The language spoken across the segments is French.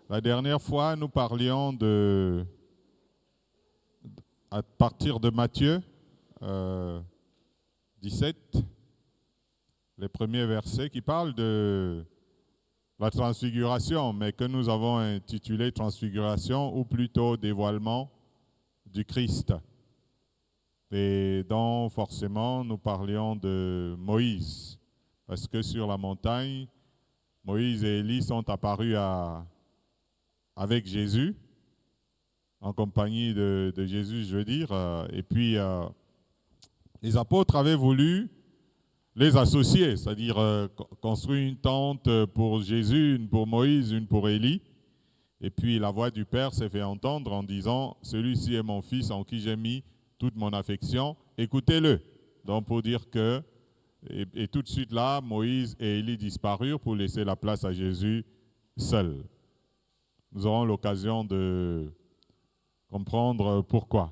La dernière fois, nous parlions à partir de Matthieu 17, les premiers versets qui parlent de la transfiguration, mais que nous avons intitulé transfiguration ou plutôt dévoilement du Christ. Et dont forcément nous parlions de Moïse, parce que sur la montagne, Moïse et Élie sont apparus avec Jésus, en compagnie de Jésus, je veux dire, et puis les apôtres avaient voulu les associer, c'est-à-dire construire une tente pour Jésus, une pour Moïse, une pour Élie, et puis la voix du Père s'est fait entendre en disant « Celui-ci est mon fils en qui j'ai mis toute mon affection, écoutez-le ». Donc pour dire que, et tout de suite là, Moïse et Élie disparurent pour laisser la place à Jésus seul. Nous aurons l'occasion de comprendre pourquoi.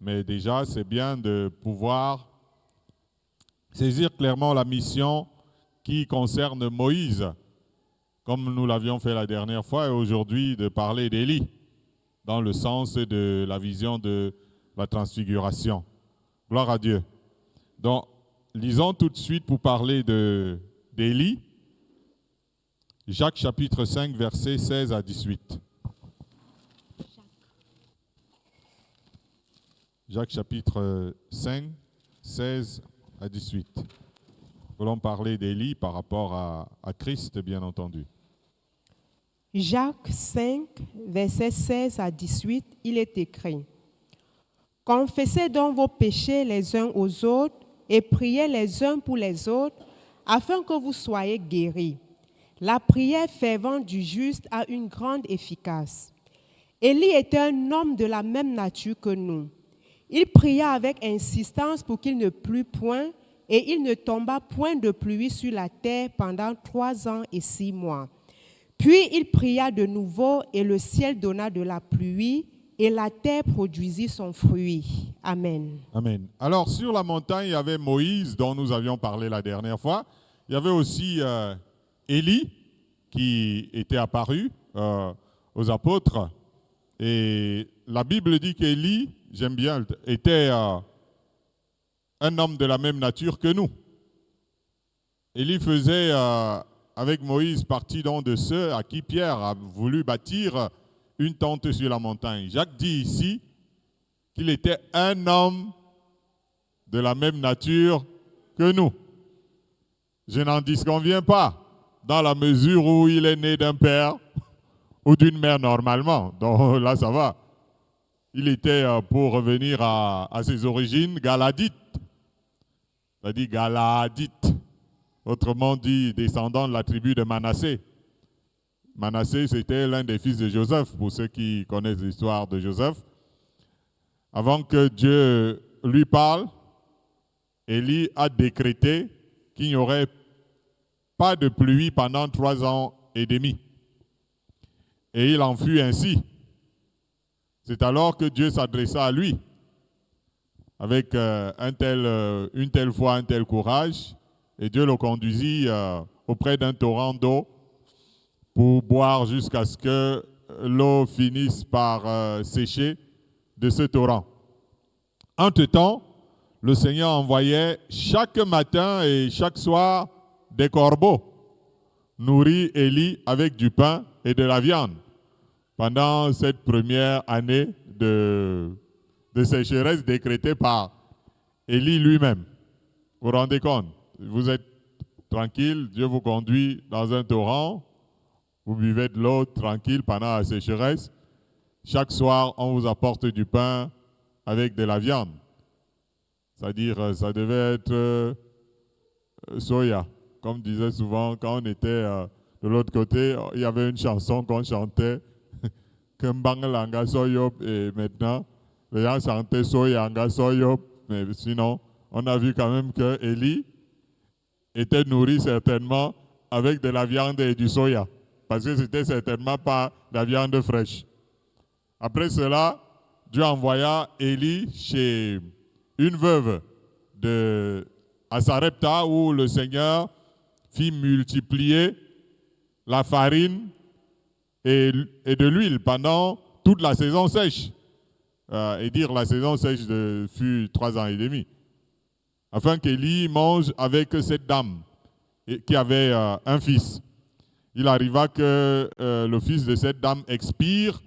Mais déjà, c'est bien de pouvoir saisir clairement la mission qui concerne Moïse, comme nous l'avions fait la dernière fois, et aujourd'hui de parler d'Élie, dans le sens de la vision de la transfiguration. Gloire à Dieu. Donc, lisons tout de suite pour parler d'Élie, Jacques chapitre 5, versets 16 à 18. Jacques chapitre 5, 16 à 18. Nous voulons parler d'Élie par rapport à Christ, bien entendu. Jacques 5, versets 16 à 18, il est écrit « Confessez donc vos péchés les uns aux autres et priez les uns pour les autres, afin que vous soyez guéris. La prière fervente du juste a une grande efficace. Élie était un homme de la même nature que nous. Il pria avec insistance pour qu'il ne plût point, et il ne tomba point de pluie sur la terre pendant 3 ans et 6 mois. Puis il pria de nouveau, et le ciel donna de la pluie, et la terre produisit son fruit. » Amen. Amen. Alors, sur la montagne, il y avait Moïse, dont nous avions parlé la dernière fois. Il y avait aussi Élie, qui était apparu aux apôtres. Et la Bible dit qu'Élie, j'aime bien, était un homme de la même nature que nous. Élie faisait avec Moïse partie donc de ceux à qui Pierre a voulu bâtir une tente sur la montagne. Jacques dit ici qu'il était un homme de la même nature que nous. Je n'en disconviens pas, dans la mesure où il est né d'un père ou d'une mère normalement. Donc là, ça va. Il était, pour revenir à ses origines, galadite. C'est-à-dire galadite. Autrement dit, descendant de la tribu de Manassé. Manassé, c'était l'un des fils de Joseph, pour ceux qui connaissent l'histoire de Joseph. Avant que Dieu lui parle, Élie a décrété qu'il n'y aurait pas de pluie pendant 3 ans et demi. Et il en fut ainsi. C'est alors que Dieu s'adressa à lui, avec une telle foi, un tel courage, et Dieu le conduisit auprès d'un torrent d'eau pour boire jusqu'à ce que l'eau finisse par sécher de ce torrent. Entre-temps, le Seigneur envoyait chaque matin et chaque soir des corbeaux, nourrit Élie avec du pain et de la viande pendant cette première année de sécheresse décrétée par Élie lui-même. Vous vous rendez compte? Vous êtes tranquille, Dieu vous conduit dans un torrent, vous buvez de l'eau tranquille pendant la sécheresse. Chaque soir, on vous apporte du pain avec de la viande. C'est-à-dire, ça devait être soya. Comme disait souvent, quand on était de l'autre côté, il y avait une chanson qu'on chantait, Kembangalanga Soyop, et maintenant, les gens chantaient Soyanga Soyop, mais sinon, on a vu quand même que Élie était nourri certainement avec de la viande et du soya, parce que c'était certainement pas de la viande fraîche. Après cela, Dieu envoya Élie chez une veuve à Sarepta, où le Seigneur fit multiplier la farine et de l'huile pendant toute la saison sèche. Et dire la saison sèche fut 3 ans et demi. Afin qu'Élie mange avec cette dame qui avait un fils. Il arriva que le fils de cette dame expire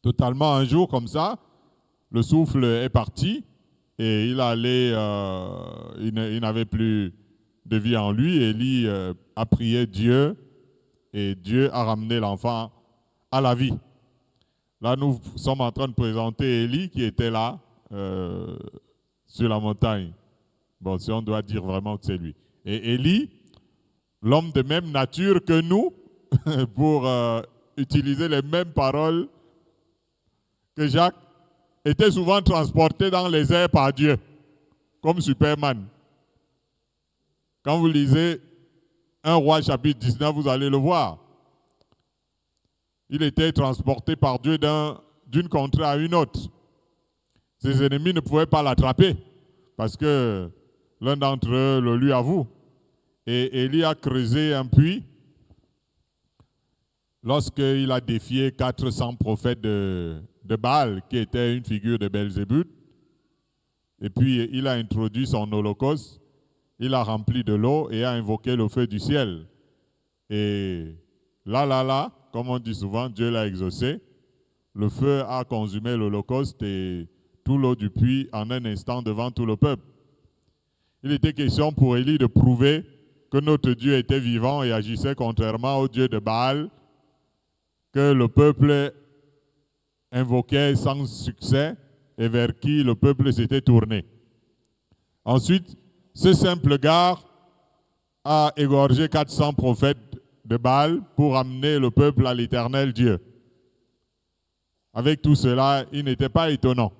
totalement un jour comme ça. Le souffle est parti et il n'avait plus de vie en lui. Élie a prié Dieu et Dieu a ramené l'enfant à la vie. Là, nous sommes en train de présenter Élie qui était là sur la montagne. Bon, si on doit dire vraiment que c'est lui. Et Élie, l'homme de même nature que nous, pour utiliser les mêmes paroles que Jacques, était souvent transporté dans les airs par Dieu, comme Superman. Quand vous lisez 1 Roi chapitre 19, vous allez le voir. Il était transporté par Dieu d'une contrée à une autre. Ses ennemis ne pouvaient pas l'attraper parce que l'un d'entre eux le lui avoue. Et Élie a creusé un puits lorsqu'il a défié 400 prophètes de Baal, qui étaient une figure de Belzébuth. Et puis il a introduit son holocauste, il a rempli de l'eau et a invoqué le feu du ciel. Et là, comme on dit souvent, Dieu l'a exaucé. Le feu a consumé l'holocauste et tout l'eau du puits en un instant devant tout le peuple. Il était question pour Élie de prouver que notre Dieu était vivant et agissait contrairement au Dieu de Baal, que le peuple invoquait sans succès et vers qui le peuple s'était tourné. Ensuite, ce simple gars a égorgé 400 prophètes de Baal pour amener le peuple à l'Éternel Dieu. Avec tout cela, il n'était pas étonnant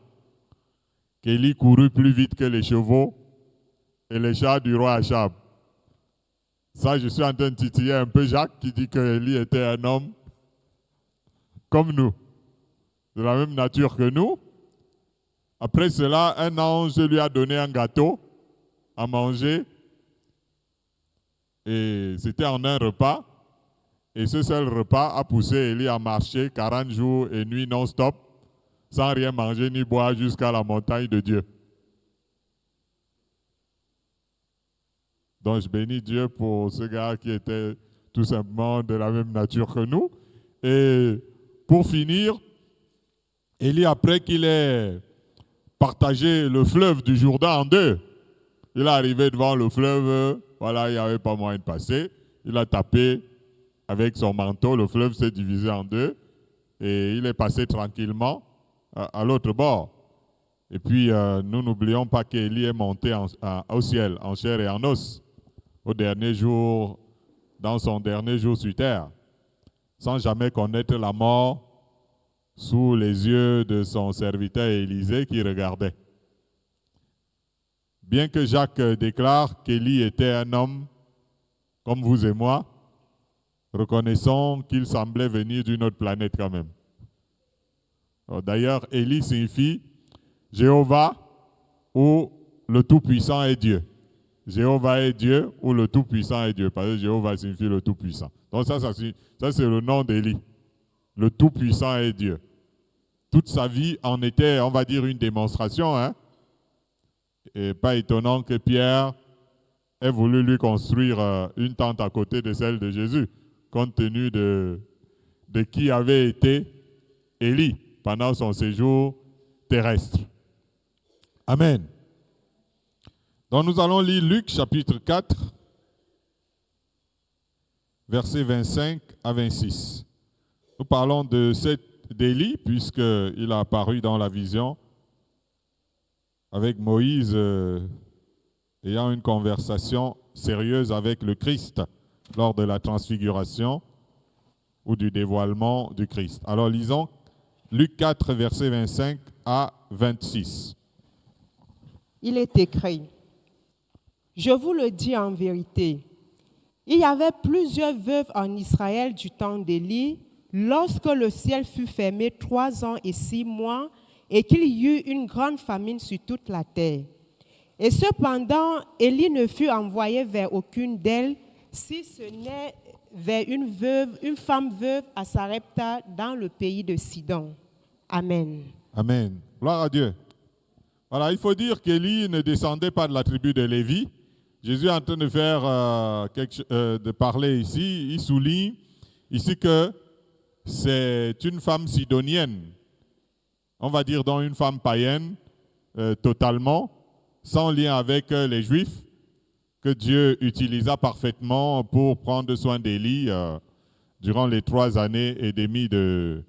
qu'Élie courut plus vite que les chevaux et les chars du roi Achab. Ça, je suis en train de titiller un peu Jacques qui dit qu'Élie était un homme comme nous, de la même nature que nous. Après cela, un ange lui a donné un gâteau à manger et c'était en un repas. Et ce seul repas a poussé Élie à marcher 40 jours et nuits non-stop, sans rien manger ni boire jusqu'à la montagne de Dieu. Donc je bénis Dieu pour ce gars qui était tout simplement de la même nature que nous. Et pour finir, Élie, après qu'il ait partagé le fleuve du Jourdain en deux, il est arrivé devant le fleuve, voilà, il n'y avait pas moyen de passer. Il a tapé avec son manteau, le fleuve s'est divisé en deux et il est passé tranquillement à l'autre bord. Et puis, nous n'oublions pas qu'Élie est monté au ciel, en chair et en os, au dernier jour, dans son dernier jour sur terre, sans jamais connaître la mort sous les yeux de son serviteur Élisée qui regardait. Bien que Jacques déclare qu'Élie était un homme comme vous et moi, reconnaissons qu'il semblait venir d'une autre planète quand même. D'ailleurs, Élie signifie Jéhovah ou le Tout-Puissant est Dieu. Jéhovah est Dieu ou le Tout-Puissant est Dieu. Parce que Jéhovah signifie le Tout-Puissant. Donc ça c'est le nom d'Élie. Le Tout-Puissant est Dieu. Toute sa vie en était, on va dire, une démonstration. Et pas étonnant que Pierre ait voulu lui construire une tente à côté de celle de Jésus, compte tenu de qui avait été Élie pendant son séjour terrestre. Amen. Donc nous allons lire Luc chapitre 4, versets 25 à 26. Nous parlons d'Élie, puisqu'il a apparu dans la vision avec Moïse ayant une conversation sérieuse avec le Christ lors de la transfiguration ou du dévoilement du Christ. Alors lisons Luc 4, versets 25 à 26. Il est écrit, « Je vous le dis en vérité, il y avait plusieurs veuves en Israël du temps d'Élie, lorsque le ciel fut fermé 3 ans et 6 mois, et qu'il y eut une grande famine sur toute la terre. Et cependant, Élie ne fut envoyé vers aucune d'elles, si ce n'est vers une femme veuve à Sarepta dans le pays de Sidon. Amen. Amen. Gloire à Dieu. Voilà, il faut dire qu'Élie ne descendait pas de la tribu de Lévi. Jésus est en train de faire de parler ici. Il souligne ici que c'est une femme sidonienne. On va dire donc une femme païenne, totalement, sans lien avec les Juifs, que Dieu utilisa parfaitement pour prendre soin d'Élie durant les 3 années et demie de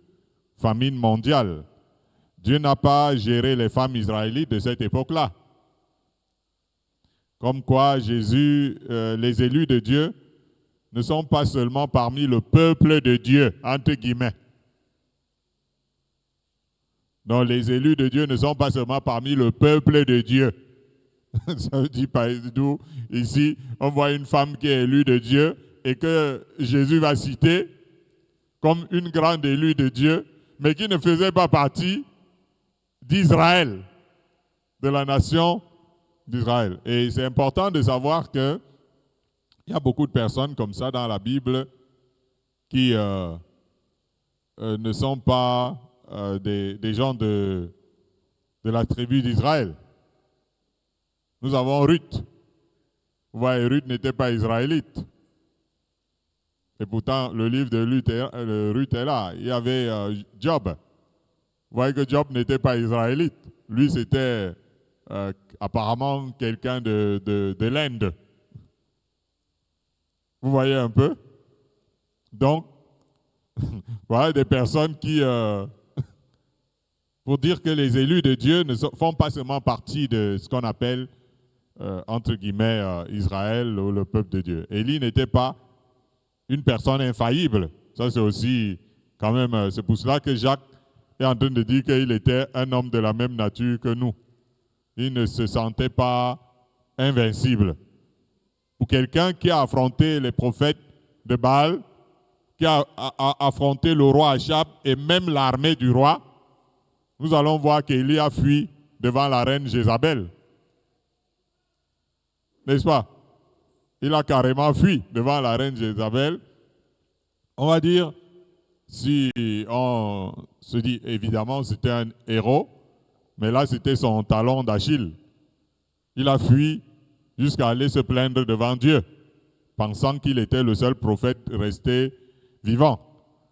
famine mondiale. Dieu n'a pas géré les femmes israélites de cette époque-là. Comme quoi, Jésus, les élus de Dieu, ne sont pas seulement parmi le peuple de Dieu, entre guillemets. Donc, les élus de Dieu ne sont pas seulement parmi le peuple de Dieu. Ça veut dire pas d'où ici, on voit une femme qui est élue de Dieu et que Jésus va citer comme une grande élue de Dieu, mais qui ne faisait pas partie d'Israël, de la nation d'Israël. Et c'est important de savoir qu'il y a beaucoup de personnes comme ça dans la Bible qui ne sont pas des gens de la tribu d'Israël. Nous avons Ruth. Vous voyez, Ruth n'était pas israélite. Et pourtant, le livre de Ruth est là. Il y avait Job. Vous voyez que Job n'était pas israélite. Lui, c'était apparemment quelqu'un de l'Inde. Vous voyez un peu? Donc, voilà des personnes qui, pour dire que les élus de Dieu ne font pas seulement partie de ce qu'on appelle, entre guillemets, Israël ou le peuple de Dieu. Élie n'était pas une personne infaillible. Ça, c'est aussi, quand même, c'est pour cela que Jacques est en train de dire qu'il était un homme de la même nature que nous. Il ne se sentait pas invincible. Pour quelqu'un qui a affronté les prophètes de Baal, qui a affronté le roi Achab et même l'armée du roi, nous allons voir qu'Élie a fui devant la reine Jézabel. N'est-ce pas? Il a carrément fui devant la reine Jézabel. On va dire, si on se dit, évidemment, c'était un héros, mais là, c'était son talon d'Achille. Il a fui jusqu'à aller se plaindre devant Dieu, pensant qu'il était le seul prophète resté vivant.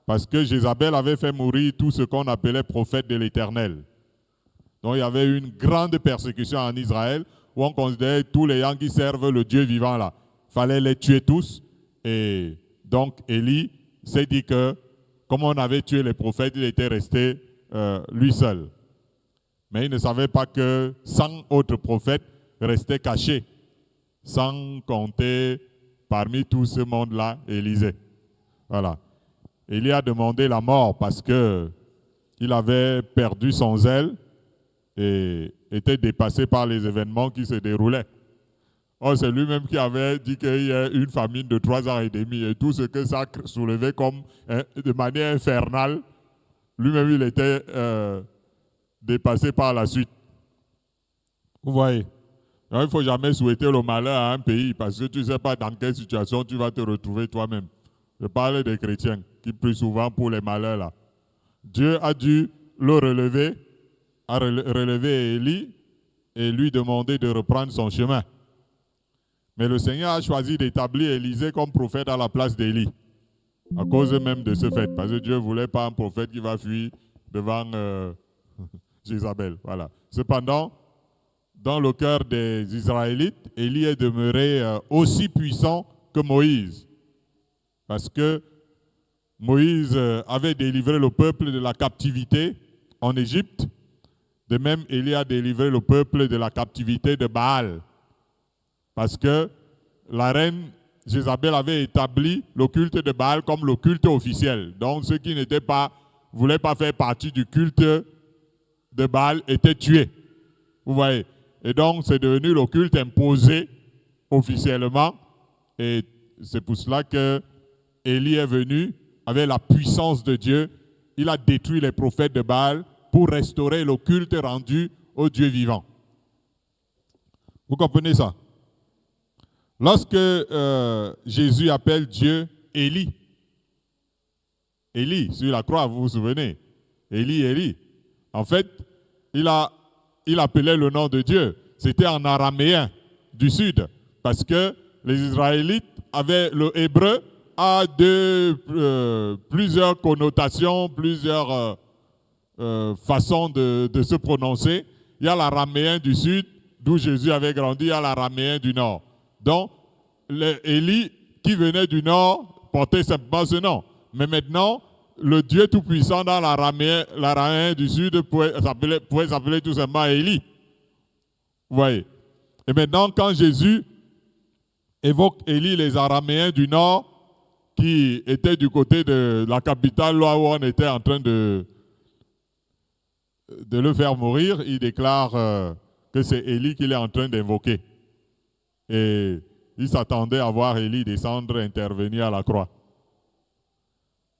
Parce que Jézabel avait fait mourir tout ce qu'on appelait prophète de l'Éternel. Donc il y avait une grande persécution en Israël où on considérait tous les gens qui servent le Dieu vivant là. Il fallait les tuer tous. Et donc Élie s'est dit que comme on avait tué les prophètes, il était resté lui seul. Mais il ne savait pas que 100 autres prophètes restaient cachés, sans compter parmi tout ce monde-là Élisée. Voilà. Élie a demandé la mort parce qu'il avait perdu son zèle et était dépassé par les événements qui se déroulaient. Or, c'est lui-même qui avait dit qu'il y a une famine de 3 ans et demi et tout ce que ça soulevait comme de manière infernale, lui-même il était dépassé par la suite. Vous voyez? Alors, il ne faut jamais souhaiter le malheur à un pays parce que tu ne sais pas dans quelle situation tu vas te retrouver toi-même. Je parle des chrétiens qui prient souvent pour les malheurs là. Dieu a dû le relever, a relevé Élie et lui demander de reprendre son chemin. Mais le Seigneur a choisi d'établir Élisée comme prophète à la place d'Élie. À cause même de ce fait. Parce que Dieu ne voulait pas un prophète qui va fuir devant Jézabel. Voilà. Cependant, dans le cœur des Israélites, Élie est demeuré aussi puissant que Moïse. Parce que Moïse avait délivré le peuple de la captivité en Égypte. De même, Élie a délivré le peuple de la captivité de Baal. Parce que la reine Jézabel avait établi le culte de Baal comme le culte officiel. Donc ceux qui ne voulaient pas faire partie du culte de Baal étaient tués. Vous voyez? Et donc c'est devenu le culte imposé officiellement. Et c'est pour cela que Élie est venu avec la puissance de Dieu. Il a détruit les prophètes de Baal pour restaurer le culte rendu au Dieu vivant. Vous comprenez ça? Lorsque Jésus appelle Dieu Élie. Élie, sur la croix, vous vous souvenez? Élie. En fait, il appelait le nom de Dieu. C'était en araméen du sud, parce que les Israélites avaient le hébreu a plusieurs connotations, plusieurs façons de se prononcer. Il y a l'araméen du sud, d'où Jésus avait grandi, il y a l'araméen du nord. Donc, Élie, qui venait du nord, portait simplement ce nom. Mais maintenant, le Dieu Tout-Puissant dans l'araméen du sud pouvait s'appeler tout simplement Élie. Vous voyez. Et maintenant, quand Jésus évoque Élie, les araméens du nord, qui étaient du côté de la capitale, là où on était en train de le faire mourir, il déclare que c'est Élie qu'il est en train d'invoquer. Et il s'attendait à voir Élie descendre, intervenir à la croix.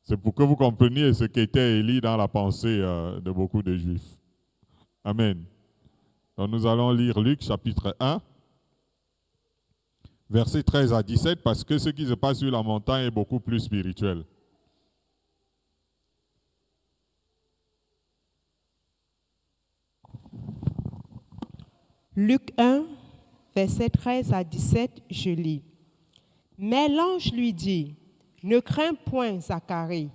C'est pour que vous compreniez ce qu'était Élie dans la pensée de beaucoup de Juifs. Amen. Donc nous allons lire Luc chapitre 1, versets 13 à 17, parce que ce qui se passe sur la montagne est beaucoup plus spirituel. Luc 1, versets 13 à 17, je lis. Mais l'ange lui dit, « Ne crains point, Zacharie,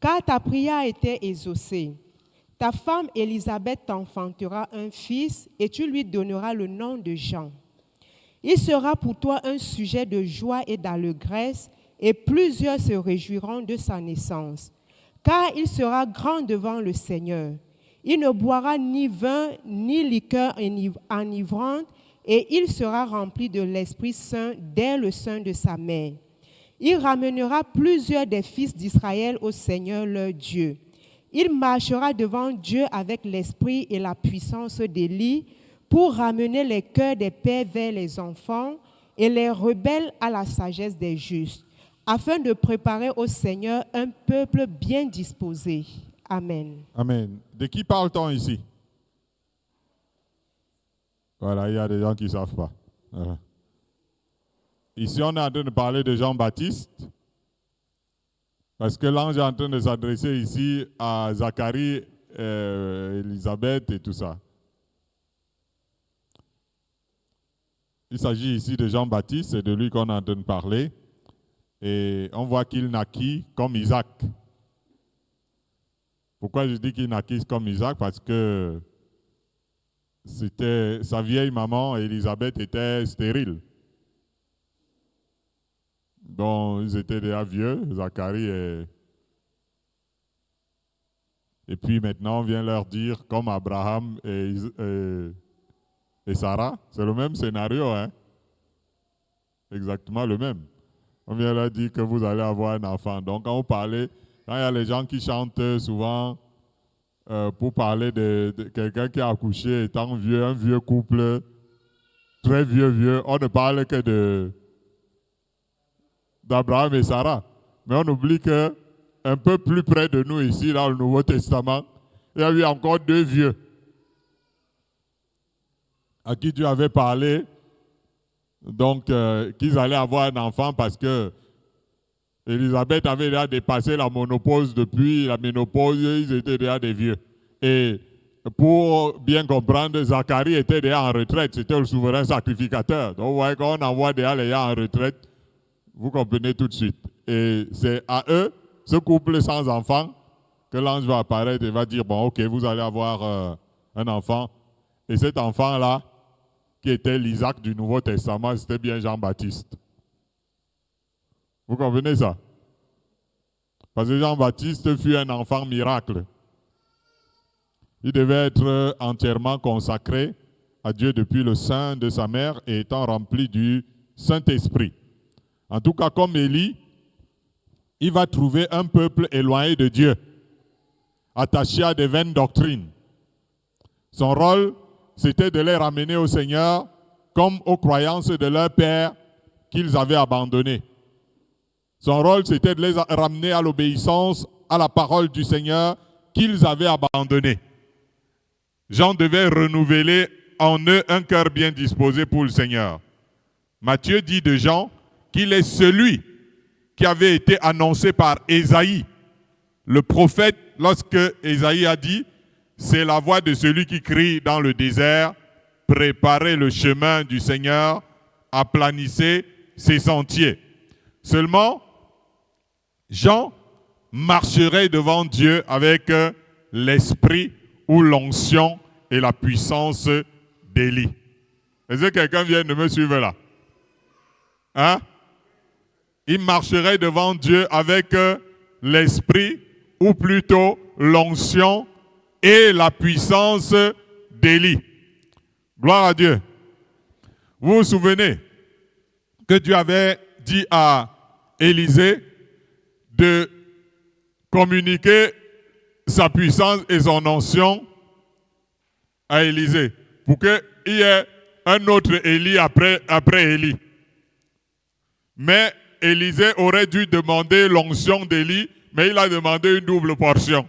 car ta prière a été exaucée. Ta femme Élisabeth t'enfantera un fils et tu lui donneras le nom de Jean. Il sera pour toi un sujet de joie et d'allégresse et plusieurs se réjouiront de sa naissance. Car il sera grand devant le Seigneur. Il ne boira ni vin ni liqueur enivrante et il sera rempli de l'Esprit Saint dès le sein de sa mère. Il ramènera plusieurs des fils d'Israël au Seigneur leur Dieu. Il marchera devant Dieu avec l'esprit et la puissance d'Élie pour ramener les cœurs des pères vers les enfants et les rebelles à la sagesse des justes, afin de préparer au Seigneur un peuple bien disposé. Amen. Amen. De qui parle-t-on ici? Voilà, il y a des gens qui ne savent pas. Voilà. Ici, on est en train de parler de Jean-Baptiste, parce que l'ange est en train de s'adresser ici à Zacharie, Élisabeth et tout ça. Il s'agit ici de Jean-Baptiste, c'est de lui qu'on est en train de parler. Et on voit qu'il naquit comme Isaac. Pourquoi je dis qu'il naquit comme Isaac? Parce que sa vieille maman, Élisabeth, était stérile. Donc, ils étaient déjà vieux, Zacharie et puis maintenant, on vient leur dire, comme Abraham et Sarah, c'est le même scénario, hein? Exactement le même. On vient leur dire que vous allez avoir un enfant. Donc, quand il y a les gens qui chantent souvent pour parler de quelqu'un qui a accouché étant vieux, un vieux couple, très vieux, on ne parle que d'Abraham et Sarah. Mais on oublie que un peu plus près de nous ici, dans le Nouveau Testament, il y a eu encore deux vieux à qui Dieu avait parlé, donc qu'ils allaient avoir un enfant parce que Élisabeth avait déjà dépassé la ménopause. Depuis la ménopause, ils étaient déjà des vieux. Et pour bien comprendre, Zacharie était déjà en retraite, c'était le souverain sacrificateur. Donc vous voyez, quand on envoie déjà les gens en retraite, vous comprenez tout de suite. Et c'est à eux, ce couple sans enfant, que l'ange va apparaître et va dire, bon, ok, vous allez avoir un enfant. Et cet enfant-là, qui était l'Isaac du Nouveau Testament, c'était bien Jean-Baptiste. Vous comprenez ça? Parce que Jean-Baptiste fut un enfant miracle. Il devait être entièrement consacré à Dieu depuis le sein de sa mère et étant rempli du Saint-Esprit. En tout cas, comme Élie, il va trouver un peuple éloigné de Dieu, attaché à des vaines doctrines. Son rôle, c'était de les ramener au Seigneur comme aux croyances de leur père qu'ils avaient abandonnées. Son rôle, c'était de les ramener à l'obéissance à la parole du Seigneur qu'ils avaient abandonnée. Jean devait renouveler en eux un cœur bien disposé pour le Seigneur. Matthieu dit de Jean qu'il est celui qui avait été annoncé par Ésaïe. Le prophète, lorsque Ésaïe a dit, c'est la voix de celui qui crie dans le désert, préparez le chemin du Seigneur, aplanissez ses sentiers. Seulement, Jean marcherait devant Dieu avec l'esprit ou l'onction et la puissance d'Élie. Est-ce que quelqu'un vient de me suivre là? Hein? Il marcherait devant Dieu avec l'esprit ou plutôt l'onction et la puissance d'Élie. Gloire à Dieu. Vous vous souvenez que Dieu avait dit à Élisée de communiquer sa puissance et son onction à Élisée pour qu'il y ait un autre Élie après Élie. Mais Élisée aurait dû demander l'onction d'Élie, mais il a demandé une double portion.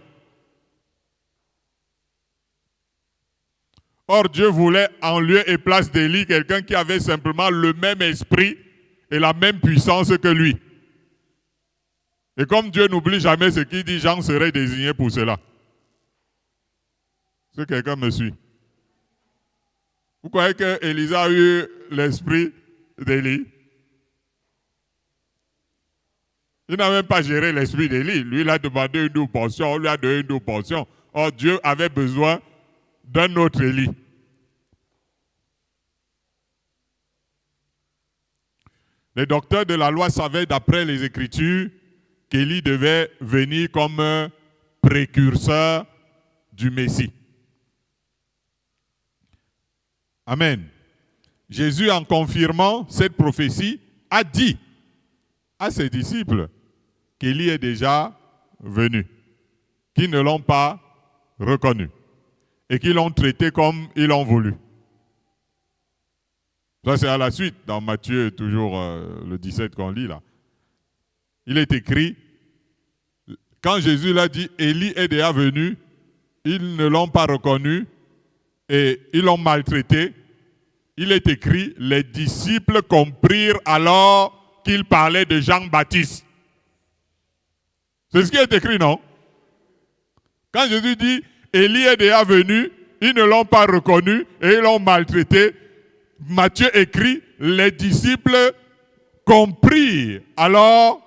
Or, Dieu voulait en lieu et place d'Élie quelqu'un qui avait simplement le même esprit et la même puissance que lui. Et comme Dieu n'oublie jamais ce qu'il dit, Jean serait désigné pour cela. Est-ce que quelqu'un me suit? Vous croyez que Élisée a eu l'esprit d'Élie? Il n'a même pas géré l'esprit d'Élie. Lui, il a demandé une double portion, on lui a donné une double portion. Or, Dieu avait besoin d'un autre Élie. Les docteurs de la loi savaient, d'après les Écritures, qu'Élie devait venir comme un précurseur du Messie. Amen. Jésus, en confirmant cette prophétie, a dit à ses disciples qu'Élie est déjà venu, qu'ils ne l'ont pas reconnu et qu'ils l'ont traité comme ils l'ont voulu. Ça, c'est à la suite, dans Matthieu, toujours le 17 qu'on lit là. Il est écrit, quand Jésus l'a dit, Élie est déjà venu, ils ne l'ont pas reconnu et ils l'ont maltraité. Il est écrit, les disciples comprirent alors qu'il parlait de Jean-Baptiste. C'est ce qui est écrit, non? Quand Jésus dit, Élie est déjà venu, ils ne l'ont pas reconnu et ils l'ont maltraité. Matthieu écrit, les disciples comprirent alors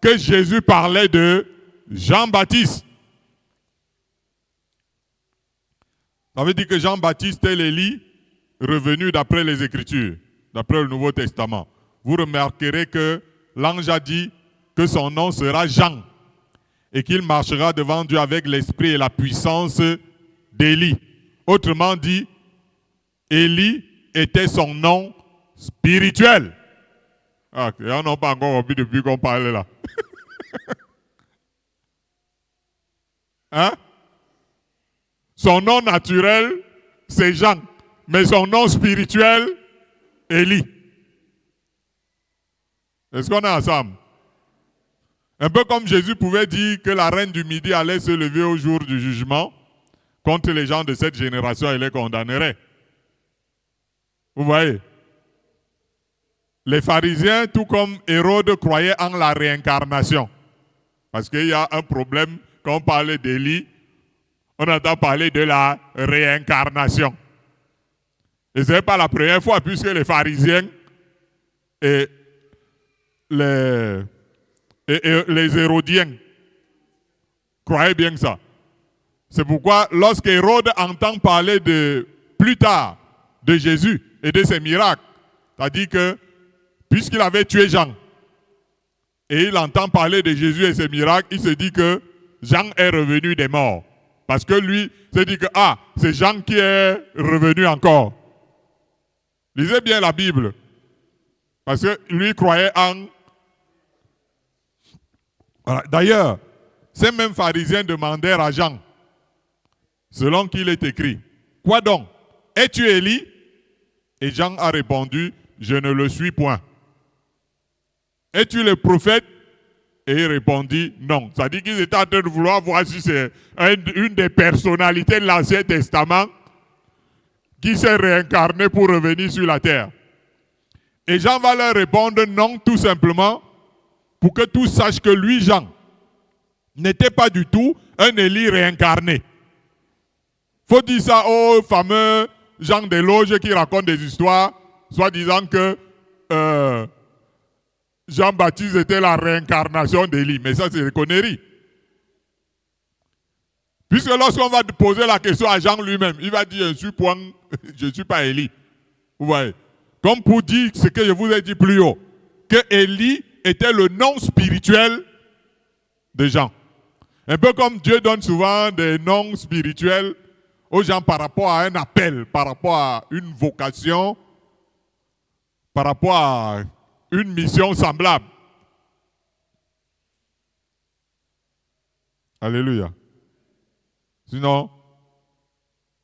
que Jésus parlait de Jean-Baptiste. Ça veut dire que Jean-Baptiste est l'Élie revenu d'après les Écritures, d'après le Nouveau Testament. Vous remarquerez que l'ange a dit que son nom sera Jean et qu'il marchera devant Dieu avec l'esprit et la puissance d'Élie. Autrement dit, Élie était son nom spirituel. Ah, on n'a pas encore compris depuis qu'on parlait là. Hein? Son nom naturel, c'est Jean. Mais son nom spirituel, Élie. Est-ce qu'on est ensemble? Un peu comme Jésus pouvait dire que la reine du Midi allait se lever au jour du jugement contre les gens de cette génération et les condamnerait. Vous voyez? Les pharisiens, tout comme Hérode, croyaient en la réincarnation. Parce qu'il y a un problème, quand on parlait d'Élie, on entend parler de la réincarnation. Et ce n'est pas la première fois, puisque les pharisiens et les Hérodiens croyaient bien ça. C'est pourquoi, lorsqu'Hérode entend parler plus tard de Jésus et de ses miracles, c'est-à-dire que, puisqu'il avait tué Jean, et il entend parler de Jésus et ses miracles, il se dit que Jean est revenu des morts. Parce que lui se dit que, c'est Jean qui est revenu encore. Lisez bien la Bible. Parce que lui croyait en... Voilà. D'ailleurs, ces mêmes pharisiens demandèrent à Jean, selon qu'il est écrit, quoi donc? Es-tu Élie? Et Jean a répondu, je ne le suis point. Es-tu le prophète? Et il répondit non. Ça dit qu'ils étaient en train de vouloir voir si c'est une des personnalités de l'Ancien Testament qui s'est réincarné pour revenir sur la terre. Et Jean va leur répondre non, tout simplement, pour que tous sachent que lui, Jean, n'était pas du tout un Élie réincarné. Faut dire ça aux fameux gens des loges qui racontent des histoires, soit disant que Jean-Baptiste était la réincarnation d'Élie. Mais ça, c'est des conneries. Puisque lorsqu'on va poser la question à Jean lui-même, il va dire, je ne suis pas Élie. Vous voyez? Comme pour dire ce que je vous ai dit plus haut, que Élie était le nom spirituel de Jean. Un peu comme Dieu donne souvent des noms spirituels aux gens par rapport à un appel, par rapport à une vocation, par rapport à une mission semblable. Alléluia. Sinon,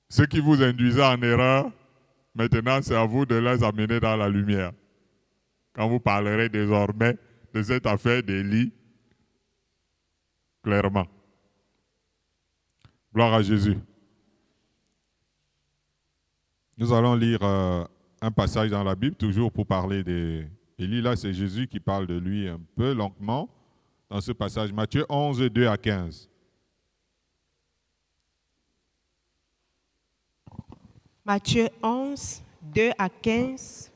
ceux qui vous induisaient en erreur, maintenant c'est à vous de les amener dans la lumière. Quand vous parlerez désormais de cette affaire d'Élie, clairement. Gloire à Jésus. Nous allons lire un passage dans la Bible, toujours pour parler d'Élie. Là, c'est Jésus qui parle de lui un peu longuement dans ce passage. Matthieu 11, 2 à 15. Matthieu 11, 2 à 15,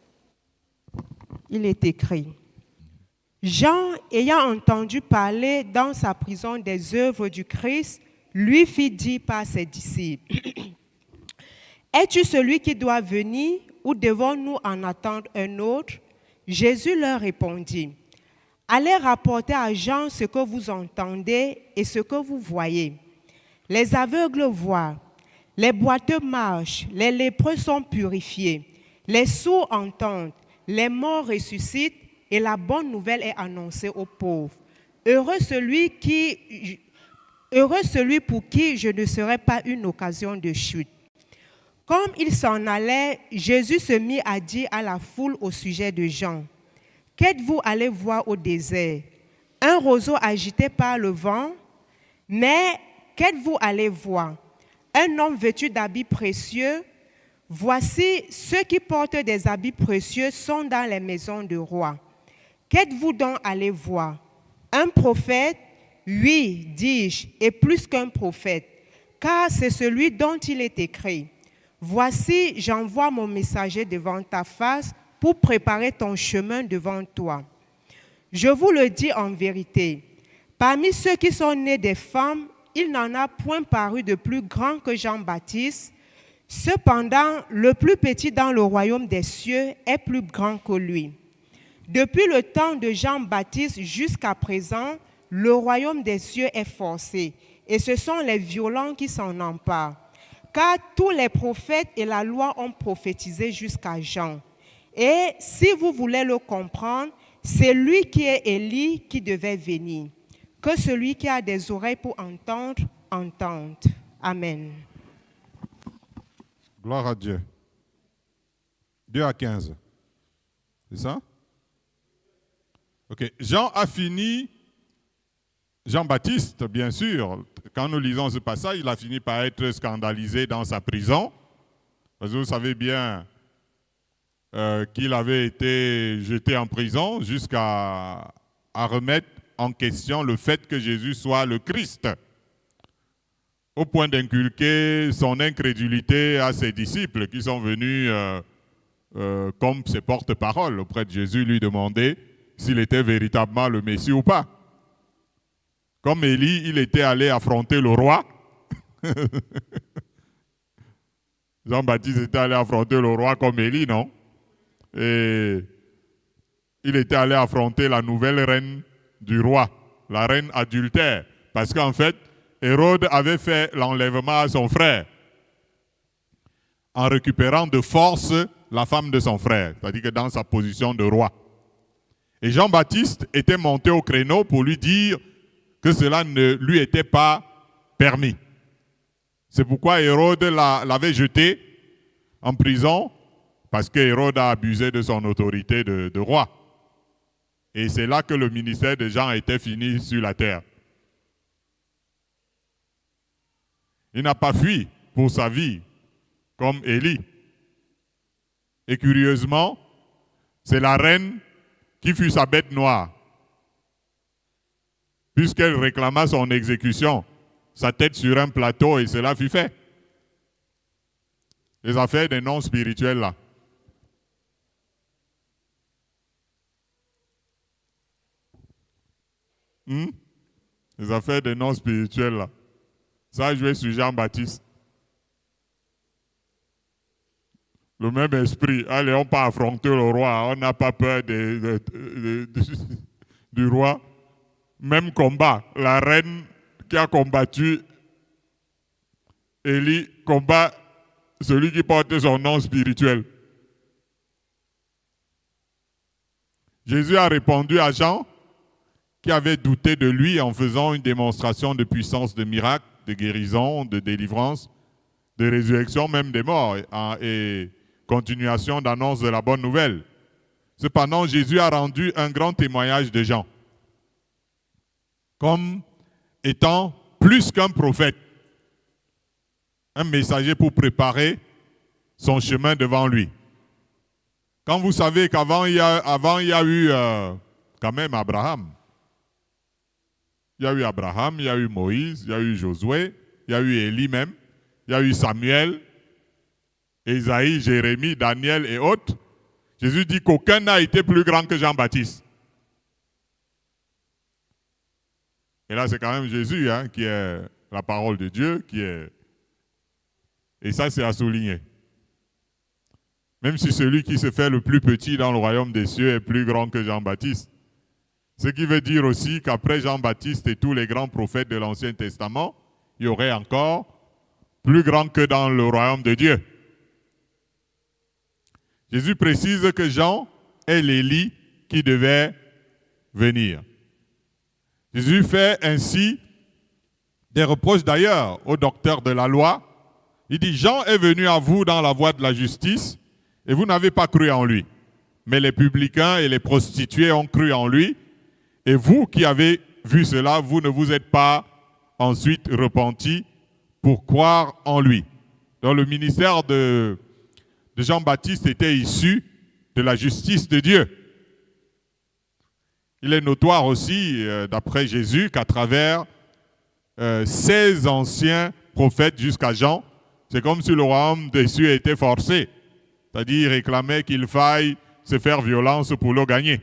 il est écrit. Jean, ayant entendu parler dans sa prison des œuvres du Christ, lui fit dire par ses disciples, « Es-tu celui qui doit venir ou devons-nous en attendre un autre ?» Jésus leur répondit, « Allez rapporter à Jean ce que vous entendez et ce que vous voyez. Les aveugles voient, les boiteux marchent, les lépreux sont purifiés, les sourds entendent, les morts ressuscitent et la bonne nouvelle est annoncée aux pauvres. Heureux celui pour qui je ne serai pas une occasion de chute. » Comme il s'en allait, Jésus se mit à dire à la foule au sujet de Jean, « Qu'êtes-vous allé voir au désert? Un roseau agité par le vent? Mais qu'êtes-vous allé voir? Un homme vêtu d'habits précieux? Voici, ceux qui portent des habits précieux sont dans les maisons de rois. Qu'êtes-vous donc allé voir? Un prophète? Oui, dis-je, et plus qu'un prophète, car c'est celui dont il est écrit. Voici, j'envoie mon messager devant ta face pour préparer ton chemin devant toi. Je vous le dis en vérité, parmi ceux qui sont nés des femmes, il n'en a point paru de plus grand que Jean-Baptiste. Cependant, le plus petit dans le royaume des cieux est plus grand que lui. Depuis le temps de Jean-Baptiste jusqu'à présent, le royaume des cieux est forcé, et ce sont les violents qui s'en emparent. Car tous les prophètes et la loi ont prophétisé jusqu'à Jean. Et si vous voulez le comprendre, c'est lui qui est Élie qui devait venir. Que celui qui a des oreilles pour entendre, entende. Amen. Gloire à Dieu. 2 à 15. C'est ça? Ok. Jean a fini, Jean-Baptiste, bien sûr, quand nous lisons ce passage, il a fini par être scandalisé dans sa prison. Parce que vous savez bien qu'il avait été jeté en prison jusqu'à remettre en question le fait que Jésus soit le Christ, au point d'inculquer son incrédulité à ses disciples qui sont venus comme ses porte-paroles auprès de Jésus, lui demander s'il était véritablement le Messie ou pas. Comme Élie, il était allé affronter le roi. Jean-Baptiste était allé affronter le roi comme Élie, non? Et il était allé affronter la nouvelle reine du roi, la reine adultère. Parce qu'en fait, Hérode avait fait l'enlèvement à son frère en récupérant de force la femme de son frère, c'est-à-dire que dans sa position de roi. Et Jean-Baptiste était monté au créneau pour lui dire que cela ne lui était pas permis. C'est pourquoi Hérode l'avait jeté en prison, parce que Hérode a abusé de son autorité de roi. Et c'est là que le ministère de Jean était fini sur la terre. Il n'a pas fui pour sa vie, comme Élie. Et curieusement, c'est la reine qui fut sa bête noire. puisqu'elle réclama son exécution, sa tête sur un plateau, et cela fut fait. Les affaires des non spirituels là. Les affaires des non spirituels là. Ça a joué sur Jean-Baptiste. Le même esprit. Allez, on peut affronter le roi. On n'a pas peur du roi. Même combat. La reine qui a combattu Élie combat celui qui porte son nom spirituel. Jésus a répondu à Jean, qui avait douté de lui en faisant une démonstration de puissance, de miracle, de guérison, de délivrance, de résurrection, même des morts, et continuation d'annonce de la bonne nouvelle. Cependant, Jésus a rendu un grand témoignage de Jean, comme étant plus qu'un prophète, un messager pour préparer son chemin devant lui. Quand vous savez qu'avant, il y a eu quand même Abraham. Il y a eu Abraham, il y a eu Moïse, il y a eu Josué, il y a eu Élie même, il y a eu Samuel, Ésaïe, Jérémie, Daniel et autres. Jésus dit qu'aucun n'a été plus grand que Jean-Baptiste. Et là, c'est quand même Jésus qui est la parole de Dieu, et ça, c'est à souligner. Même si celui qui se fait le plus petit dans le royaume des cieux est plus grand que Jean-Baptiste. Ce qui veut dire aussi qu'après Jean-Baptiste et tous les grands prophètes de l'Ancien Testament, il y aurait encore plus grand que dans le royaume de Dieu. Jésus précise que Jean est l'Élie qui devait venir. Jésus fait ainsi des reproches d'ailleurs aux docteurs de la loi. Il dit, Jean est venu à vous dans la voie de la justice et vous n'avez pas cru en lui. Mais les publicains et les prostituées ont cru en lui. Et vous qui avez vu cela, vous ne vous êtes pas ensuite repentis pour croire en lui. Donc le ministère de Jean-Baptiste était issu de la justice de Dieu. Il est notoire aussi, d'après Jésus, qu'à travers 16 anciens prophètes jusqu'à Jean, c'est comme si le royaume des cieux était forcé. C'est-à-dire, il réclamait qu'il faille se faire violence pour le gagner.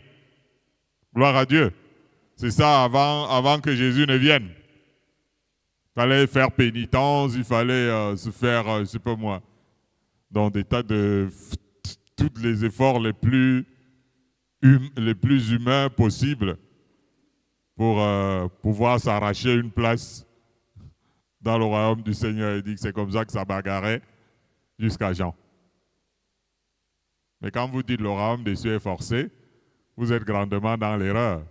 Gloire à Dieu. C'est ça avant que Jésus ne vienne. Il fallait faire pénitence, il fallait se faire, je ne sais pas moi, dans des tas de tous les efforts les plus humains possibles pour pouvoir s'arracher une place dans le royaume du Seigneur. Il dit que c'est comme ça que ça bagarrait jusqu'à Jean. Mais quand vous dites le royaume des cieux est forcé, vous êtes grandement dans l'erreur.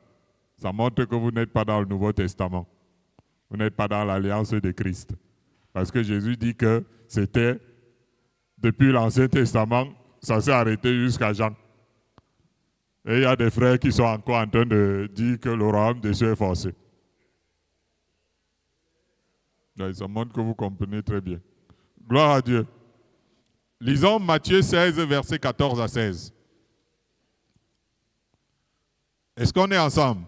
Ça montre que vous n'êtes pas dans le Nouveau Testament. Vous n'êtes pas dans l'alliance de Christ. Parce que Jésus dit que c'était, depuis l'Ancien Testament, ça s'est arrêté jusqu'à Jean. Et il y a des frères qui sont encore en train de dire que le royaume des cieux est forcé. Donc, ça montre que vous comprenez très bien. Gloire à Dieu. Lisons Matthieu 16, versets 14 à 16. Est-ce qu'on est ensemble?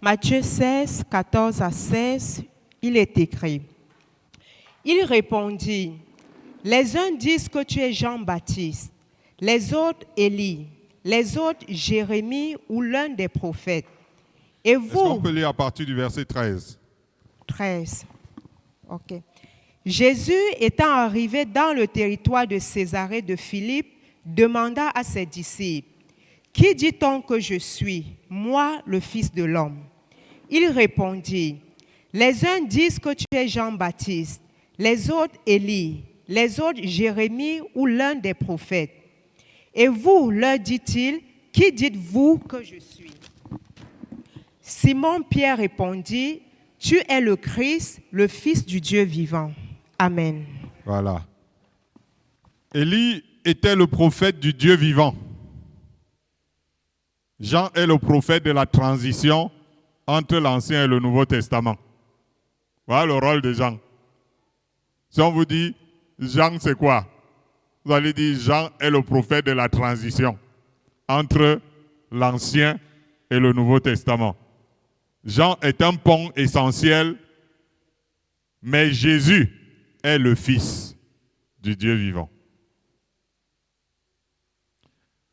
Matthieu 16, 14 à 16, il est écrit. Il répondit, les uns disent que tu es Jean-Baptiste, les autres Élie, les autres Jérémie ou l'un des prophètes. Et vous... Est-ce qu'on peut lire à partir du verset 13? 13. Ok. Jésus, étant arrivé dans le territoire de Césarée de Philippe, demanda à ses disciples, « Qui dit-on que je suis, moi, le Fils de l'homme ?» Il répondit, « Les uns disent que tu es Jean-Baptiste, les autres Élie, les autres Jérémie ou l'un des prophètes. Et vous, leur dit-il, qui dites-vous que je suis ?» Simon-Pierre répondit, « Tu es le Christ, le Fils du Dieu vivant. » Amen. Voilà. Élie était le prophète du Dieu vivant. Jean est le prophète de la transition entre l'Ancien et le Nouveau Testament. Voilà le rôle de Jean. Si on vous dit, Jean c'est quoi? Vous allez dire, Jean est le prophète de la transition entre l'Ancien et le Nouveau Testament. Jean est un pont essentiel, mais Jésus est le Fils du Dieu vivant.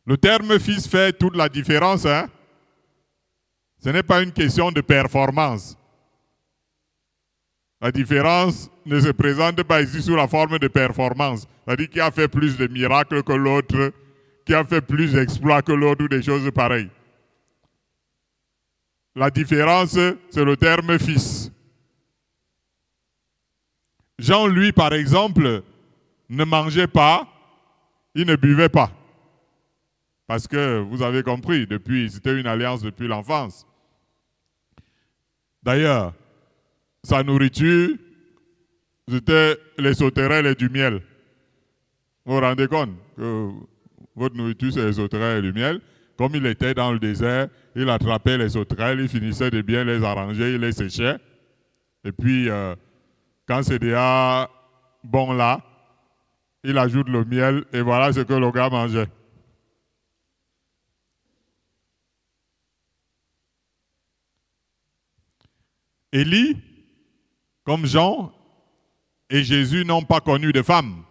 Le terme fils fait toute la différence, hein? Ce n'est pas une question de performance. La différence ne se présente pas ici sous la forme de performance. C'est-à-dire qui a fait plus de miracles que l'autre, qui a fait plus d'exploits que l'autre ou des choses pareilles. La différence, c'est le terme fils. Jean, lui, par exemple, ne mangeait pas, il ne buvait pas. Parce que, vous avez compris, c'était une alliance depuis l'enfance. D'ailleurs, sa nourriture, c'était les sauterelles et du miel. Vous vous rendez compte que votre nourriture, c'est les sauterelles et du miel. Comme il était dans le désert, il attrapait les sauterelles, il finissait de bien les arranger, il les séchait. Et puis, quand c'est déjà bon là, il ajoute le miel et voilà ce que le gars mangeait. Élie, comme Jean et Jésus, n'ont pas connu de femme.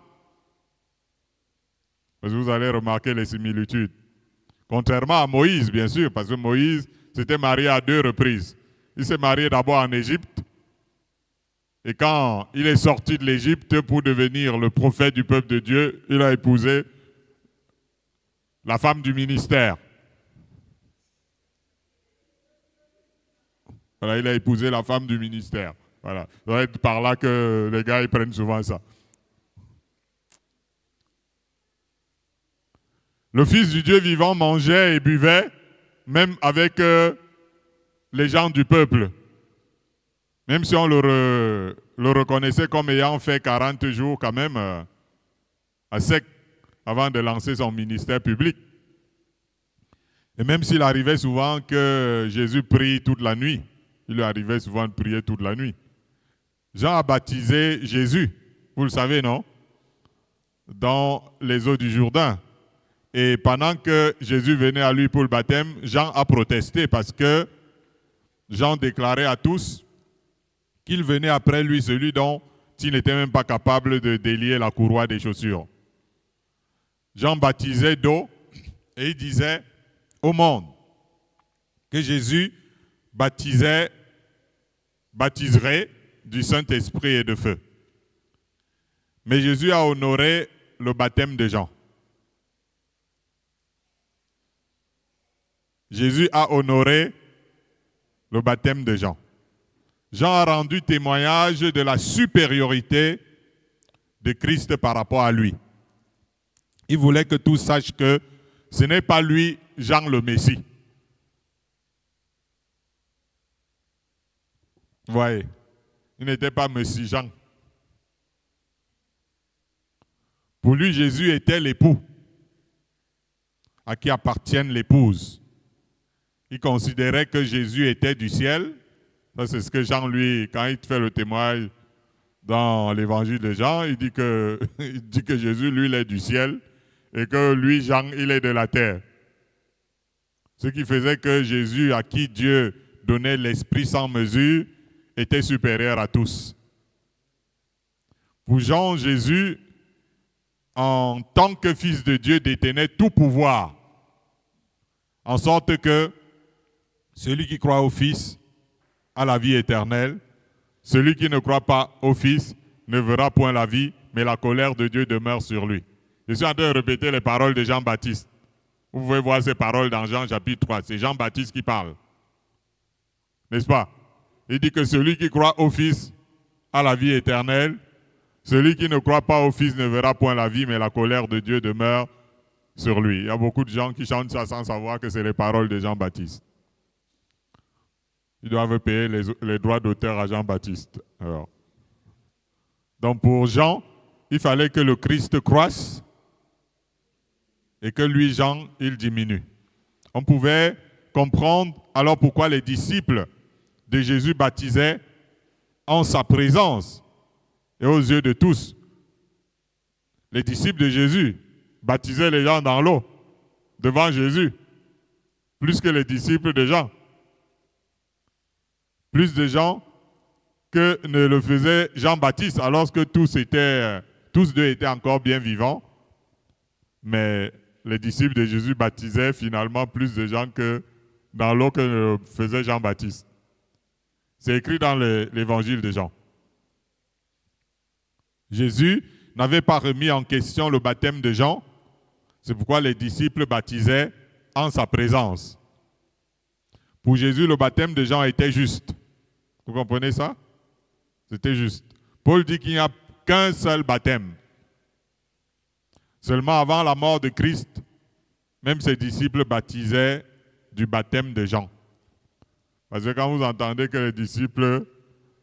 Parce que vous allez remarquer les similitudes. Contrairement à Moïse, bien sûr, parce que Moïse s'était marié à 2 reprises. Il s'est marié d'abord en Égypte. Et quand il est sorti de l'Égypte pour devenir le prophète du peuple de Dieu, il a épousé la femme du ministère. Voilà, il a épousé la femme du ministère. Voilà. Ça doit être par là que les gars ils prennent souvent ça. Le Fils du Dieu vivant mangeait et buvait, même avec les gens du peuple. Même si on le reconnaissait comme ayant fait 40 jours quand même à sec avant de lancer son ministère public. Et même s'il arrivait souvent que Jésus prie toute la nuit, il lui arrivait souvent de prier toute la nuit. Jean a baptisé Jésus, vous le savez, non? Dans les eaux du Jourdain. Et pendant que Jésus venait à lui pour le baptême, Jean a protesté parce que Jean déclarait à tous qu'il venait après lui celui dont il n'était même pas capable de délier la courroie des chaussures. Jean baptisait d'eau et il disait au monde que Jésus baptiserait du Saint-Esprit et de feu. Mais Jésus a honoré le baptême de Jean. Jésus a honoré le baptême de Jean. Jean a rendu témoignage de la supériorité de Christ par rapport à lui. Il voulait que tous sachent que ce n'est pas lui, Jean le Messie. Vous voyez, il n'était pas Messie Jean. Pour lui, Jésus était l'époux à qui appartiennent l'épouse. Il considérait que Jésus était du ciel. Ça, c'est ce que Jean, lui, quand il fait le témoignage dans l'évangile de Jean, il dit que Jésus, lui, il est du ciel et que lui, Jean, il est de la terre. Ce qui faisait que Jésus, à qui Dieu donnait l'esprit sans mesure, était supérieur à tous. Pour Jean, Jésus, en tant que fils de Dieu, détenait tout pouvoir, en sorte que celui qui croit au Fils a la vie éternelle, celui qui ne croit pas au Fils ne verra point la vie, mais la colère de Dieu demeure sur lui. Je suis en train de répéter les paroles de Jean-Baptiste. Vous pouvez voir ces paroles dans Jean chapitre 3. C'est Jean-Baptiste qui parle. N'est-ce pas? Il dit que celui qui croit au Fils a la vie éternelle. Celui qui ne croit pas au Fils ne verra point la vie, mais la colère de Dieu demeure sur lui. Il y a beaucoup de gens qui chantent ça sans savoir que c'est les paroles de Jean-Baptiste. Ils doivent payer les droits d'auteur à Jean-Baptiste. Donc pour Jean, il fallait que le Christ croisse et que lui, Jean, il diminue. On pouvait comprendre alors pourquoi les disciples de Jésus baptisaient en sa présence et aux yeux de tous. Les disciples de Jésus baptisaient les gens dans l'eau. devant Jésus, plus que les disciples de Jean. Plus de gens que ne le faisait Jean-Baptiste, alors que tous deux étaient encore bien vivants. Mais les disciples de Jésus baptisaient finalement plus de gens que dans l'eau que ne faisait Jean-Baptiste. C'est écrit dans l'évangile de Jean. Jésus n'avait pas remis en question le baptême de Jean. C'est pourquoi les disciples baptisaient en sa présence. Pour Jésus, le baptême de Jean était juste. Vous comprenez ça? C'était juste. Paul dit qu'il n'y a qu'un seul baptême. Seulement avant la mort de Christ, même ses disciples baptisaient du baptême de Jean. Parce que quand vous entendez que les disciples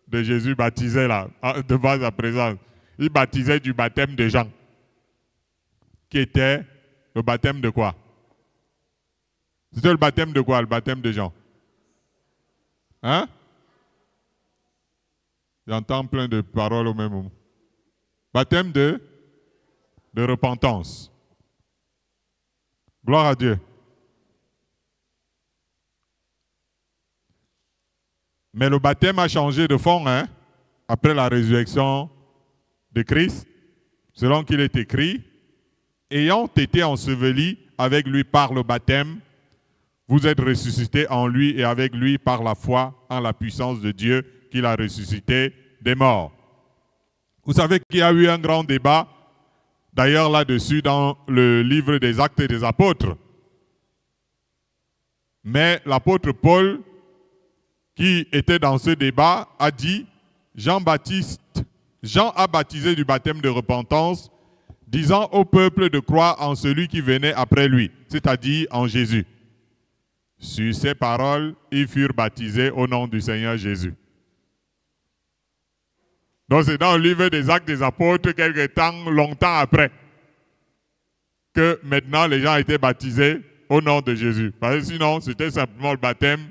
de Jésus baptisaient là, devant sa présence, ils baptisaient du baptême de Jean, qui était le baptême de quoi? C'était le baptême de quoi, le baptême de Jean? Hein? J'entends plein de paroles au même moment. Baptême de repentance. Gloire à Dieu. Mais le baptême a changé de fond, hein, après la résurrection de Christ, selon qu'il est écrit, ayant été ensevelis avec lui par le baptême, vous êtes ressuscités en lui et avec lui par la foi en la puissance de Dieu qu'il a ressuscité des morts. Vous savez qu'il y a eu un grand débat, d'ailleurs là-dessus dans le livre des Actes et des Apôtres. Mais l'apôtre Paul, qui était dans ce débat, a dit, Jean a baptisé du baptême de repentance, disant au peuple de croire en celui qui venait après lui, c'est-à-dire en Jésus. Sur ces paroles, ils furent baptisés au nom du Seigneur Jésus. Donc c'est dans le livre des Actes des Apôtres, longtemps après, que maintenant les gens étaient baptisés au nom de Jésus. Parce que sinon, c'était simplement le baptême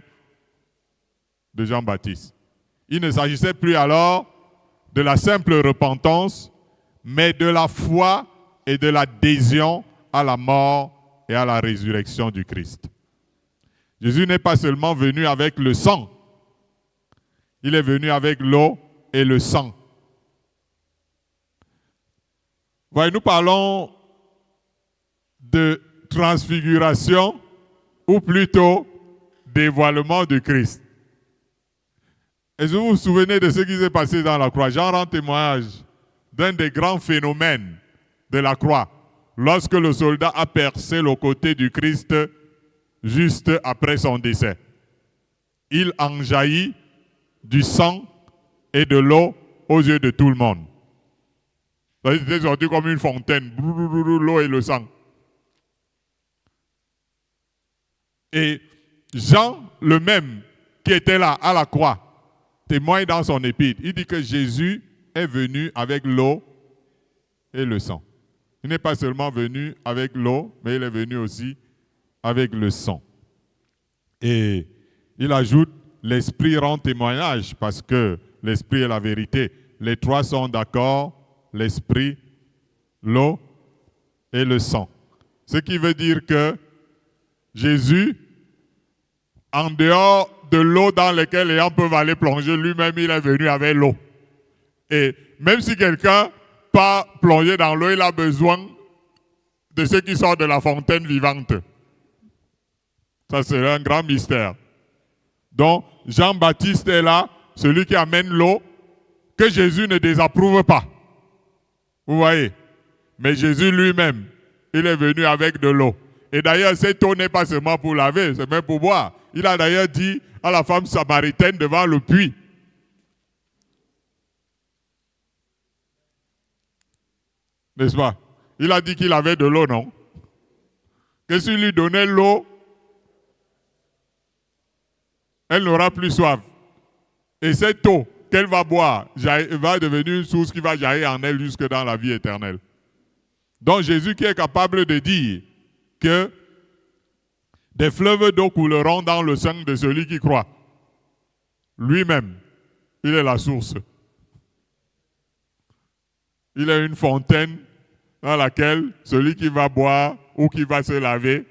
de Jean-Baptiste. Il ne s'agissait plus alors de la simple repentance, mais de la foi et de l'adhésion à la mort et à la résurrection du Christ. Jésus n'est pas seulement venu avec le sang, il est venu avec l'eau et le sang. Voyez, nous parlons de transfiguration ou plutôt dévoilement du Christ. Est-ce que vous vous souvenez de ce qui s'est passé dans la croix? Jean rend témoignage d'un des grands phénomènes de la croix, lorsque le soldat a percé le côté du Christ juste après son décès. Il en jaillit du sang et de l'eau aux yeux de tout le monde. Ça était sorti comme une fontaine, l'eau et le sang. Et Jean, le même, qui était là à la croix, témoigne dans son épître. Il dit que Jésus est venu avec l'eau et le sang. Il n'est pas seulement venu avec l'eau, mais il est venu aussi avec le sang. Et il ajoute, l'Esprit rend témoignage, parce que l'Esprit est la vérité. Les trois sont d'accord, l'Esprit, l'eau et le sang. Ce qui veut dire que Jésus, en dehors de l'eau dans laquelle les gens peuvent aller plonger, lui-même, il est venu avec l'eau. Et même si quelqu'un pas plongé dans l'eau, il a besoin de ce qui sort de la fontaine vivante. Ça, c'est un grand mystère. Donc, Jean-Baptiste est là, celui qui amène l'eau, que Jésus ne désapprouve pas. Vous voyez? Mais Jésus lui-même, il est venu avec de l'eau. Et d'ailleurs, cette eau n'est pas seulement pour laver, c'est même pour boire. Il a d'ailleurs dit à la femme samaritaine devant le puits, n'est-ce pas? Il a dit qu'il avait de l'eau, non? Que s'il lui donnait l'eau, elle n'aura plus soif. Et cette eau qu'elle va boire va devenir une source qui va jaillir en elle jusque dans la vie éternelle. Donc Jésus qui est capable de dire que des fleuves d'eau couleront dans le sein de celui qui croit. Lui-même, il est la source. Il est une fontaine dans laquelle celui qui va boire ou qui va se laver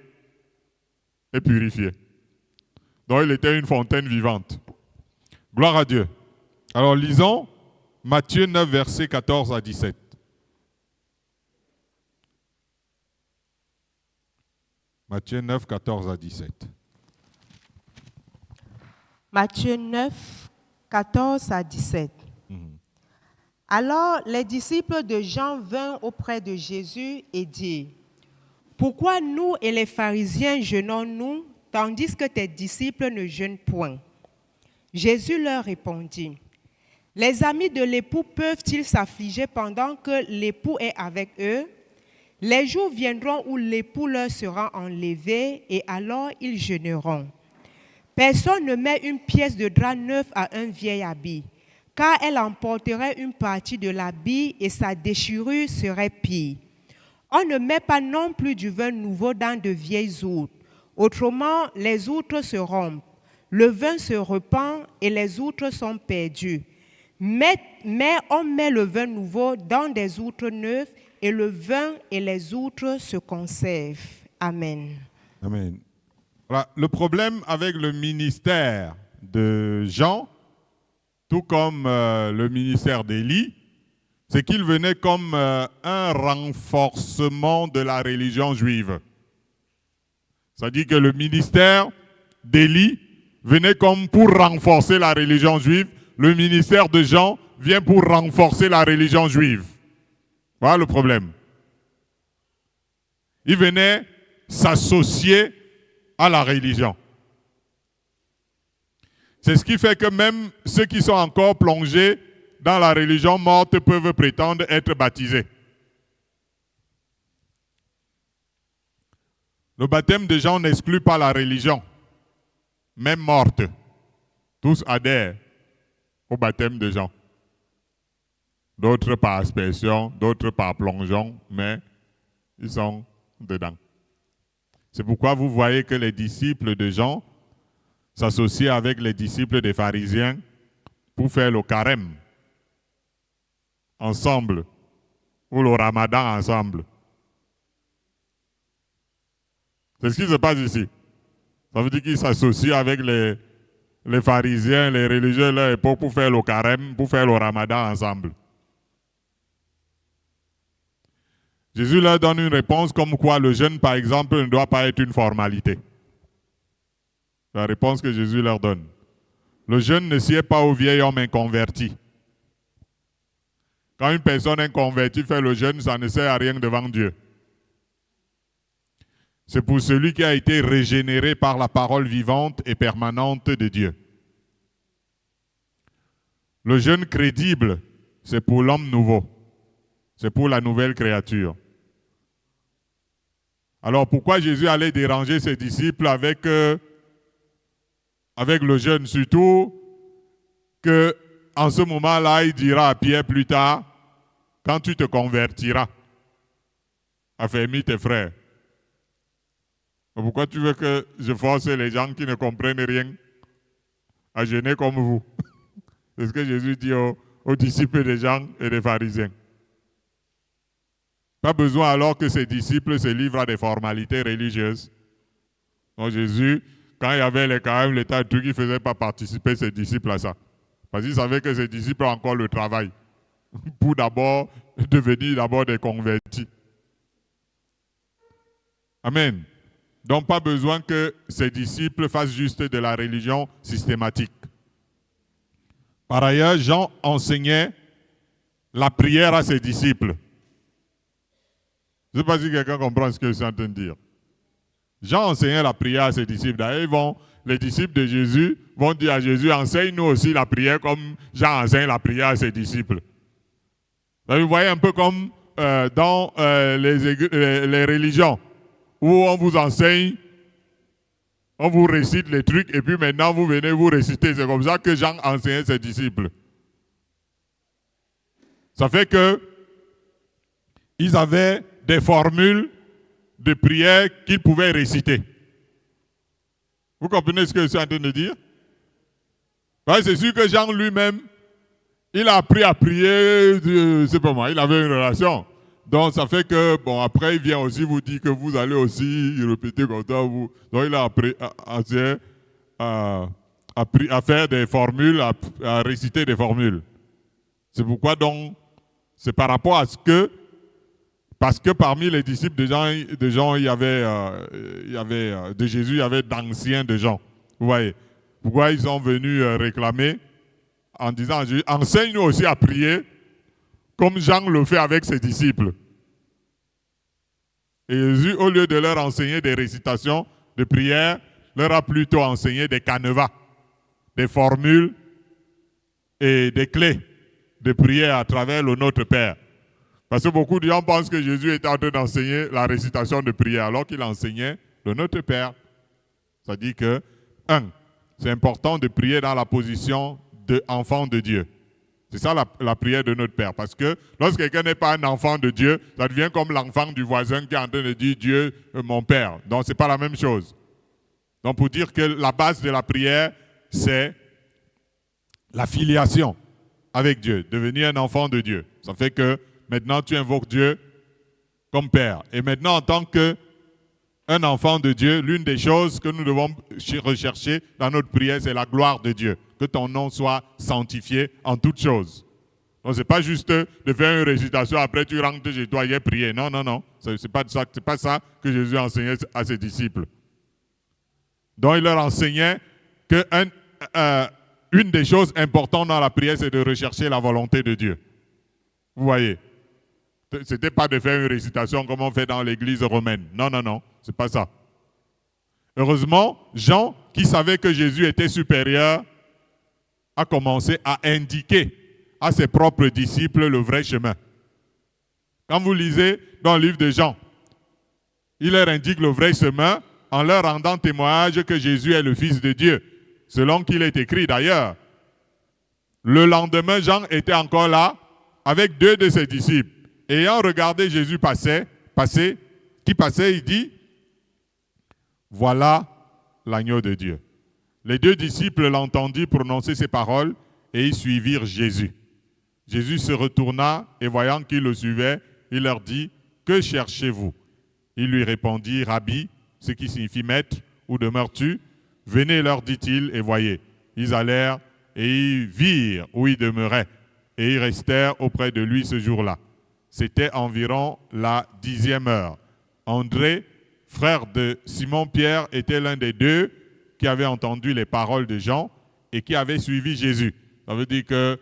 et purifié. Donc il était une fontaine vivante. Gloire à Dieu. Alors lisons Matthieu 9, versets 14 à 17. Matthieu 9, 14 à 17. Matthieu 9, 14 à 17. Alors les disciples de Jean vinrent auprès de Jésus et dirent, « Pourquoi nous et les pharisiens jeûnons-nous, tandis que tes disciples ne jeûnent point ?» Jésus leur répondit, « Les amis de l'époux peuvent-ils s'affliger pendant que l'époux est avec eux? Les jours viendront où l'époux leur sera enlevé et alors ils jeûneront. Personne ne met une pièce de drap neuf à un vieil habit, car elle emporterait une partie de l'habit et sa déchirure serait pire. On ne met pas non plus du vin nouveau dans de vieilles outres, autrement les outres se rompent, le vin se repent et les outres sont perdues. Mais on met le vin nouveau dans des outres neuves et le vin et les outres se conservent. » Amen. Amen. Voilà. Le problème avec le ministère de Jean, tout comme le ministère d'Élie, c'est qu'il venait comme un renforcement de la religion juive. C'est-à-dire que le ministère d'Élie venait comme pour renforcer la religion juive. Le ministère de Jean vient pour renforcer la religion juive. Voilà le problème. Il venait s'associer à la religion. C'est ce qui fait que même ceux qui sont encore plongés dans la religion morte peuvent prétendre être baptisés. Le baptême de Jean n'exclut pas la religion, même morte. Tous adhèrent au baptême de Jean. D'autres par aspersion, d'autres par plongeon, mais ils sont dedans. C'est pourquoi vous voyez que les disciples de Jean s'associent avec les disciples des pharisiens pour faire le carême ensemble, ou le ramadan ensemble. C'est ce qui se passe ici. Ça veut dire qu'ils s'associent avec les pharisiens, les religieux de leur époque pour faire le carême, pour faire le ramadan ensemble. Jésus leur donne une réponse comme quoi le jeûne, par exemple, ne doit pas être une formalité. La réponse que Jésus leur donne. Le jeûne ne sied pas au vieil homme inconverti. Quand une personne inconvertie fait le jeûne, ça ne sert à rien devant Dieu. C'est pour celui qui a été régénéré par la parole vivante et permanente de Dieu. Le jeûne crédible, c'est pour l'homme nouveau. C'est pour la nouvelle créature. Alors pourquoi Jésus allait déranger ses disciples avec le jeûne? Surtout qu'en ce moment-là, il dira à Pierre plus tard, quand tu te convertiras, affermis tes frères. Pourquoi tu veux que je force les gens qui ne comprennent rien à jeûner comme vous? C'est ce que Jésus dit aux disciples des Jean et des pharisiens. Pas besoin alors que ses disciples se livrent à des formalités religieuses. Donc Jésus, quand il y avait les carêmes, les tas de trucs, il ne faisait pas participer ses disciples à ça. Parce qu'il savait que ses disciples ont encore le travail pour d'abord devenir d'abord des convertis. Amen. Donc pas besoin que ses disciples fassent juste de la religion systématique. Par ailleurs, Jean enseignait la prière à ses disciples. Je ne sais pas si quelqu'un comprend ce que je suis en train de dire. Jean enseignait la prière à ses disciples. D'ailleurs, les disciples de Jésus vont dire à Jésus, enseigne-nous aussi la prière comme Jean enseigne la prière à ses disciples. Donc, vous voyez un peu comme dans les religions, où on vous enseigne, on vous récite les trucs, et puis maintenant vous venez vous réciter. C'est comme ça que Jean enseignait ses disciples. Ça fait que ils avaient des formules de prière qu'ils pouvaient réciter. Vous comprenez ce que je suis en train de dire? Ouais, c'est sûr que Jean lui-même, il a appris à prier, c'est pas moi, il avait une relation. Donc ça fait que, bon, après il vient aussi vous dire que vous allez aussi répéter comme ça. Donc il a appris à faire des formules, à réciter des formules. C'est pourquoi donc, c'est par rapport à ce que, parce que parmi les disciples de Jésus, il y avait d'anciens de gens. Vous voyez. Pourquoi ils sont venus réclamer en disant, enseigne-nous aussi à prier comme Jean le fait avec ses disciples. Et Jésus, au lieu de leur enseigner des récitations de prière, leur a plutôt enseigné des canevas, des formules et des clés de prière à travers le Notre Père. Parce que beaucoup de gens pensent que Jésus était en train d'enseigner la récitation de prière alors qu'il enseignait le Notre Père. Ça dit que, c'est important de prier dans la position d'enfant de Dieu. C'est ça la prière de notre Père. Parce que lorsque quelqu'un n'est pas un enfant de Dieu, ça devient comme l'enfant du voisin qui est en train de dire Dieu, mon Père. Donc, ce n'est pas la même chose. Donc, pour dire que la base de la prière, c'est la filiation avec Dieu, devenir un enfant de Dieu. Ça fait que maintenant, tu invoques Dieu comme Père. Et maintenant, en tant qu'un enfant de Dieu, l'une des choses que nous devons rechercher dans notre prière, c'est la gloire de Dieu. Que ton nom soit sanctifié en toutes choses. Donc, ce n'est pas juste de faire une récitation, après tu rentres chez toi et prier. Non, non, non. Ce n'est pas ça que Jésus enseignait à ses disciples. Donc, il leur enseignait que une des choses importantes dans la prière, c'est de rechercher la volonté de Dieu. Vous voyez. Ce n'était pas de faire une récitation comme on fait dans l'église romaine. Non, non, non. Ce n'est pas ça. Heureusement, Jean, qui savait que Jésus était supérieur, a commencé à indiquer à ses propres disciples le vrai chemin. Quand vous lisez dans le livre de Jean, il leur indique le vrai chemin en leur rendant témoignage que Jésus est le Fils de Dieu, selon qu'il est écrit d'ailleurs. Le lendemain, Jean était encore là avec 2 de ses disciples. Ayant regardé Jésus passer, il dit, voilà l'agneau de Dieu. Les 2 disciples l'entendirent prononcer ces paroles et ils suivirent Jésus. Jésus se retourna et voyant qu'ils le suivaient, il leur dit, que cherchez-vous? Ils lui répondirent, Rabbi, ce qui signifie maître, où demeures-tu? Venez, leur dit-il, et voyez. Ils allèrent et ils virent où il demeurait et ils restèrent auprès de lui ce jour-là. C'était environ la 10e heure. André, frère de Simon-Pierre, était l'un des 2 qui avait entendu les paroles de Jean et qui avait suivi Jésus. Ça veut dire que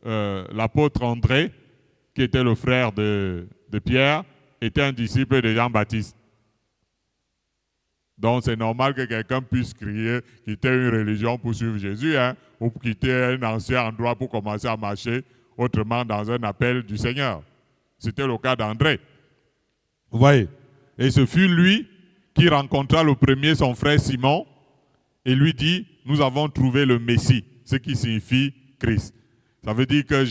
l'apôtre André, qui était le frère de Pierre, était un disciple de Jean-Baptiste. Donc c'est normal que quelqu'un puisse quitter une religion pour suivre Jésus, ou quitter un ancien endroit pour commencer à marcher autrement dans un appel du Seigneur. C'était le cas d'André. Vous voyez? Et ce fut lui qui rencontra le premier son frère Simon et lui dit, nous avons trouvé le Messie, ce qui signifie Christ. Ça veut dire que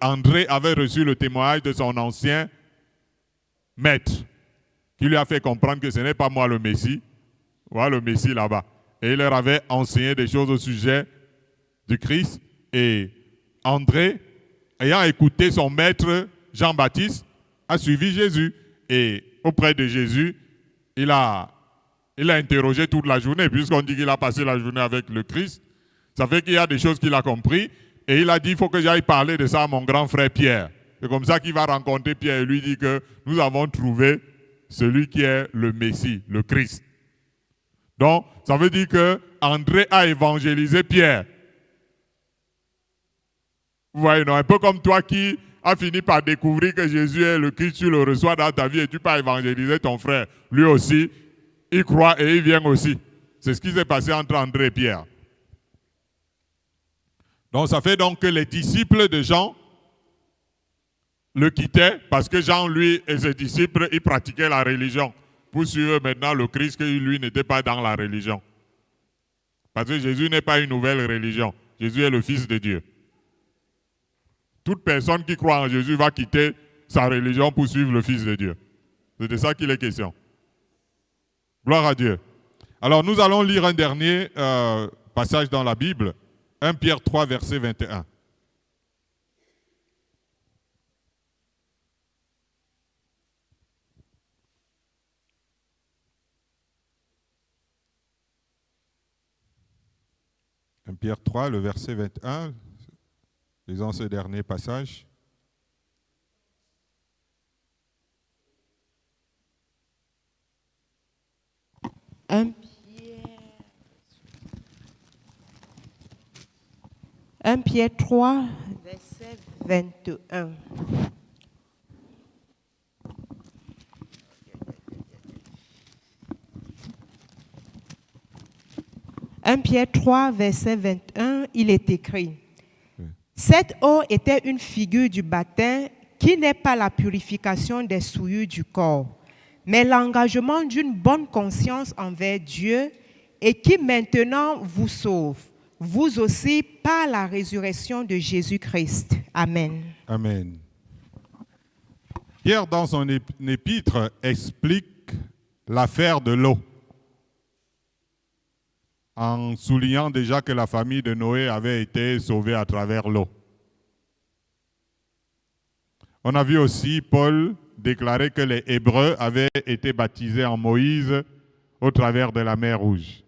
André avait reçu le témoignage de son ancien maître, qui lui a fait comprendre que ce n'est pas moi le Messie, voilà le Messie là-bas. Et il leur avait enseigné des choses au sujet du Christ. Et André, ayant écouté son maître Jean-Baptiste, a suivi Jésus. Et auprès de Jésus, il a interrogé toute la journée, puisqu'on dit qu'il a passé la journée avec le Christ. Ça fait qu'il y a des choses qu'il a compris. Et il a dit, il faut que j'aille parler de ça à mon grand frère Pierre. C'est comme ça qu'il va rencontrer Pierre et lui dit que nous avons trouvé celui qui est le Messie, le Christ. Donc, ça veut dire que André a évangélisé Pierre. Vous voyez, non, un peu comme toi qui as fini par découvrir que Jésus est le Christ, tu le reçois dans ta vie et tu peux évangéliser ton frère. Lui aussi, il croit et il vient aussi. C'est ce qui s'est passé entre André et Pierre. Donc, ça fait donc que les disciples de Jean le quittaient parce que Jean, lui, et ses disciples, ils pratiquaient la religion. Pour suivre maintenant le Christ, que lui n'était pas dans la religion. Parce que Jésus n'est pas une nouvelle religion. Jésus est le Fils de Dieu. Toute personne qui croit en Jésus va quitter sa religion pour suivre le Fils de Dieu. C'est de ça qu'il est question. Gloire à Dieu. Alors nous allons lire un dernier passage dans la Bible. 1 Pierre 3, verset 21. 1 Pierre 3, le verset 21, lisons ce dernier passage. Un Pierre 3, verset 21. Un Pierre 3, verset 21, il est écrit « Cette eau était une figure du baptême qui n'est pas la purification des souillures du corps, mais l'engagement d'une bonne conscience envers Dieu et qui maintenant vous sauve, vous aussi par la résurrection de Jésus-Christ. » Amen. Amen. Pierre, dans son épître, explique l'affaire de l'eau, en soulignant déjà que la famille de Noé avait été sauvée à travers l'eau. On a vu aussi Paul déclarer que les Hébreux avaient été baptisés en Moïse au travers de la mer Rouge.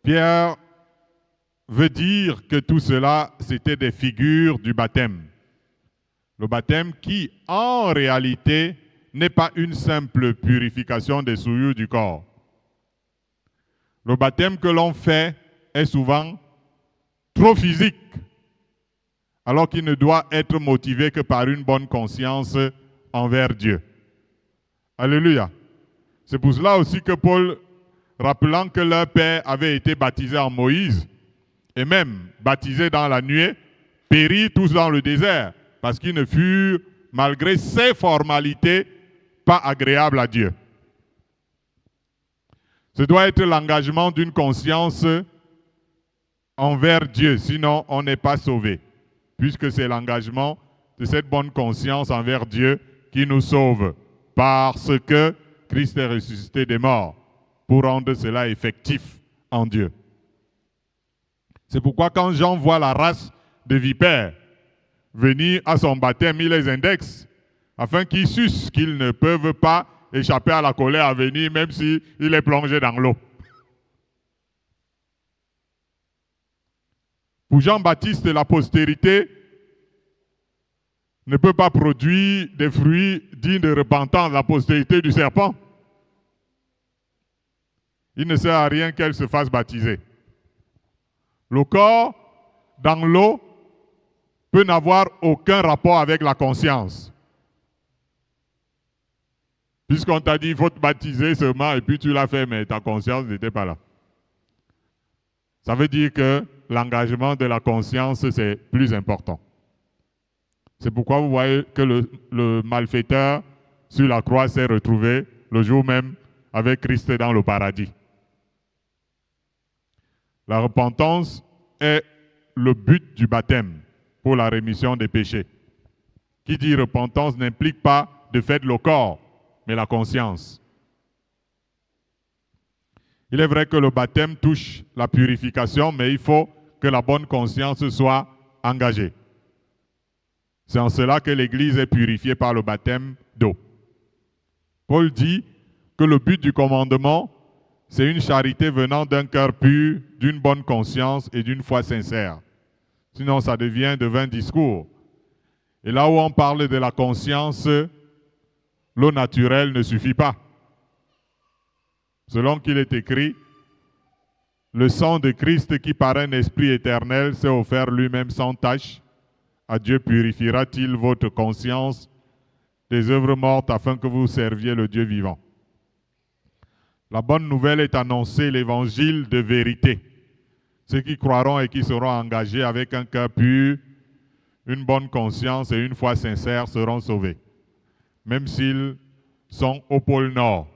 Pierre veut dire que tout cela, c'était des figures du baptême. Le baptême qui, en réalité, n'est pas une simple purification des souillures du corps. Le baptême que l'on fait est souvent trop physique, alors qu'il ne doit être motivé que par une bonne conscience envers Dieu. Alléluia. C'est pour cela aussi que Paul, rappelant que leur père avait été baptisé en Moïse, et même baptisé dans la nuée, périt tous dans le désert, parce qu'ils ne furent, malgré ces formalités, pas agréables à Dieu. Ce doit être l'engagement d'une conscience envers Dieu, sinon on n'est pas sauvé, puisque c'est l'engagement de cette bonne conscience envers Dieu qui nous sauve, parce que Christ est ressuscité des morts, pour rendre cela effectif en Dieu. C'est pourquoi quand Jean voit la race de vipères venir à son baptême, il les indexe, afin qu'ils sucent qu'ils ne peuvent pas échapper à la colère à venir, même s'il est plongé dans l'eau. Pour Jean-Baptiste, la postérité ne peut pas produire des fruits dignes de repentance, la postérité du serpent. Il ne sert à rien qu'elle se fasse baptiser. Le corps, dans l'eau, peut n'avoir aucun rapport avec la conscience. Puisqu'on t'a dit, il faut te baptiser seulement, et puis tu l'as fait, mais ta conscience n'était pas là. Ça veut dire que l'engagement de la conscience, c'est plus important. C'est pourquoi vous voyez que le malfaiteur sur la croix s'est retrouvé le jour même avec Christ dans le paradis. La repentance est le but du baptême pour la rémission des péchés. Qui dit repentance n'implique pas de fait le corps, mais la conscience. Il est vrai que le baptême touche la purification, mais il faut que la bonne conscience soit engagée. C'est en cela que l'Église est purifiée par le baptême d'eau. Paul dit que le but du commandement, c'est une charité venant d'un cœur pur, d'une bonne conscience et d'une foi sincère. Sinon, ça devient de vains discours. Et là où on parle de la conscience, l'eau naturelle ne suffit pas. Selon qu'il est écrit, le sang de Christ qui par un esprit éternel s'est offert lui-même sans tache, à Dieu purifiera-t-il votre conscience des œuvres mortes afin que vous serviez le Dieu vivant. La bonne nouvelle est annoncer l'évangile de vérité. Ceux qui croiront et qui seront engagés avec un cœur pur, une bonne conscience et une foi sincère seront sauvés, même s'ils sont au pôle Nord.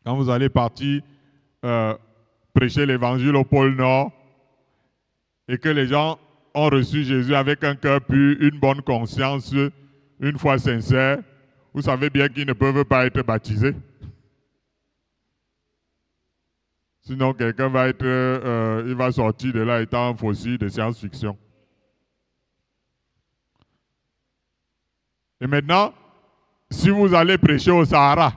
Quand vous allez partir prêcher l'évangile au pôle Nord et que les gens ont reçu Jésus avec un cœur pur, une bonne conscience, une foi sincère, vous savez bien qu'ils ne peuvent pas être baptisés. Sinon, quelqu'un va il va sortir de là étant un fossile de science-fiction. Et maintenant, si vous allez prêcher au Sahara,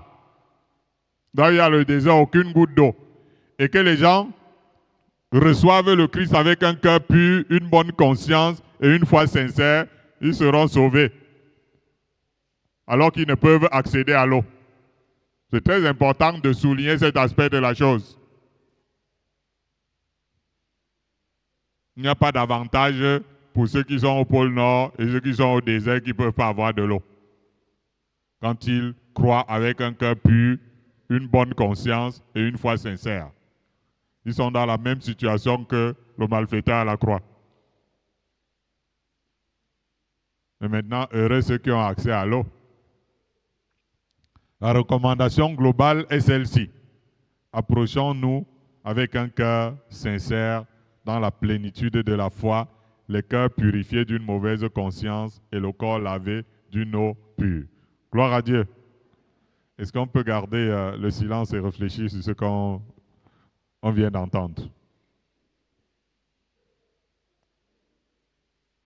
là il y a le désert, aucune goutte d'eau, et que les gens reçoivent le Christ avec un cœur pur, une bonne conscience et une foi sincère, ils seront sauvés. Alors qu'ils ne peuvent accéder à l'eau. C'est très important de souligner cet aspect de la chose. Il n'y a pas d'avantage pour ceux qui sont au pôle Nord et ceux qui sont au désert qui ne peuvent pas avoir de l'eau. Quand ils croient avec un cœur pur, une bonne conscience et une foi sincère. Ils sont dans la même situation que le malfaiteur à la croix. Et maintenant, heureux ceux qui ont accès à l'eau. La recommandation globale est celle-ci. Approchons-nous avec un cœur sincère dans la plénitude de la foi, les cœurs purifiés d'une mauvaise conscience et le corps lavé d'une eau pure. Gloire à Dieu. Est-ce qu'on peut garder le silence et réfléchir sur ce qu'on vient d'entendre?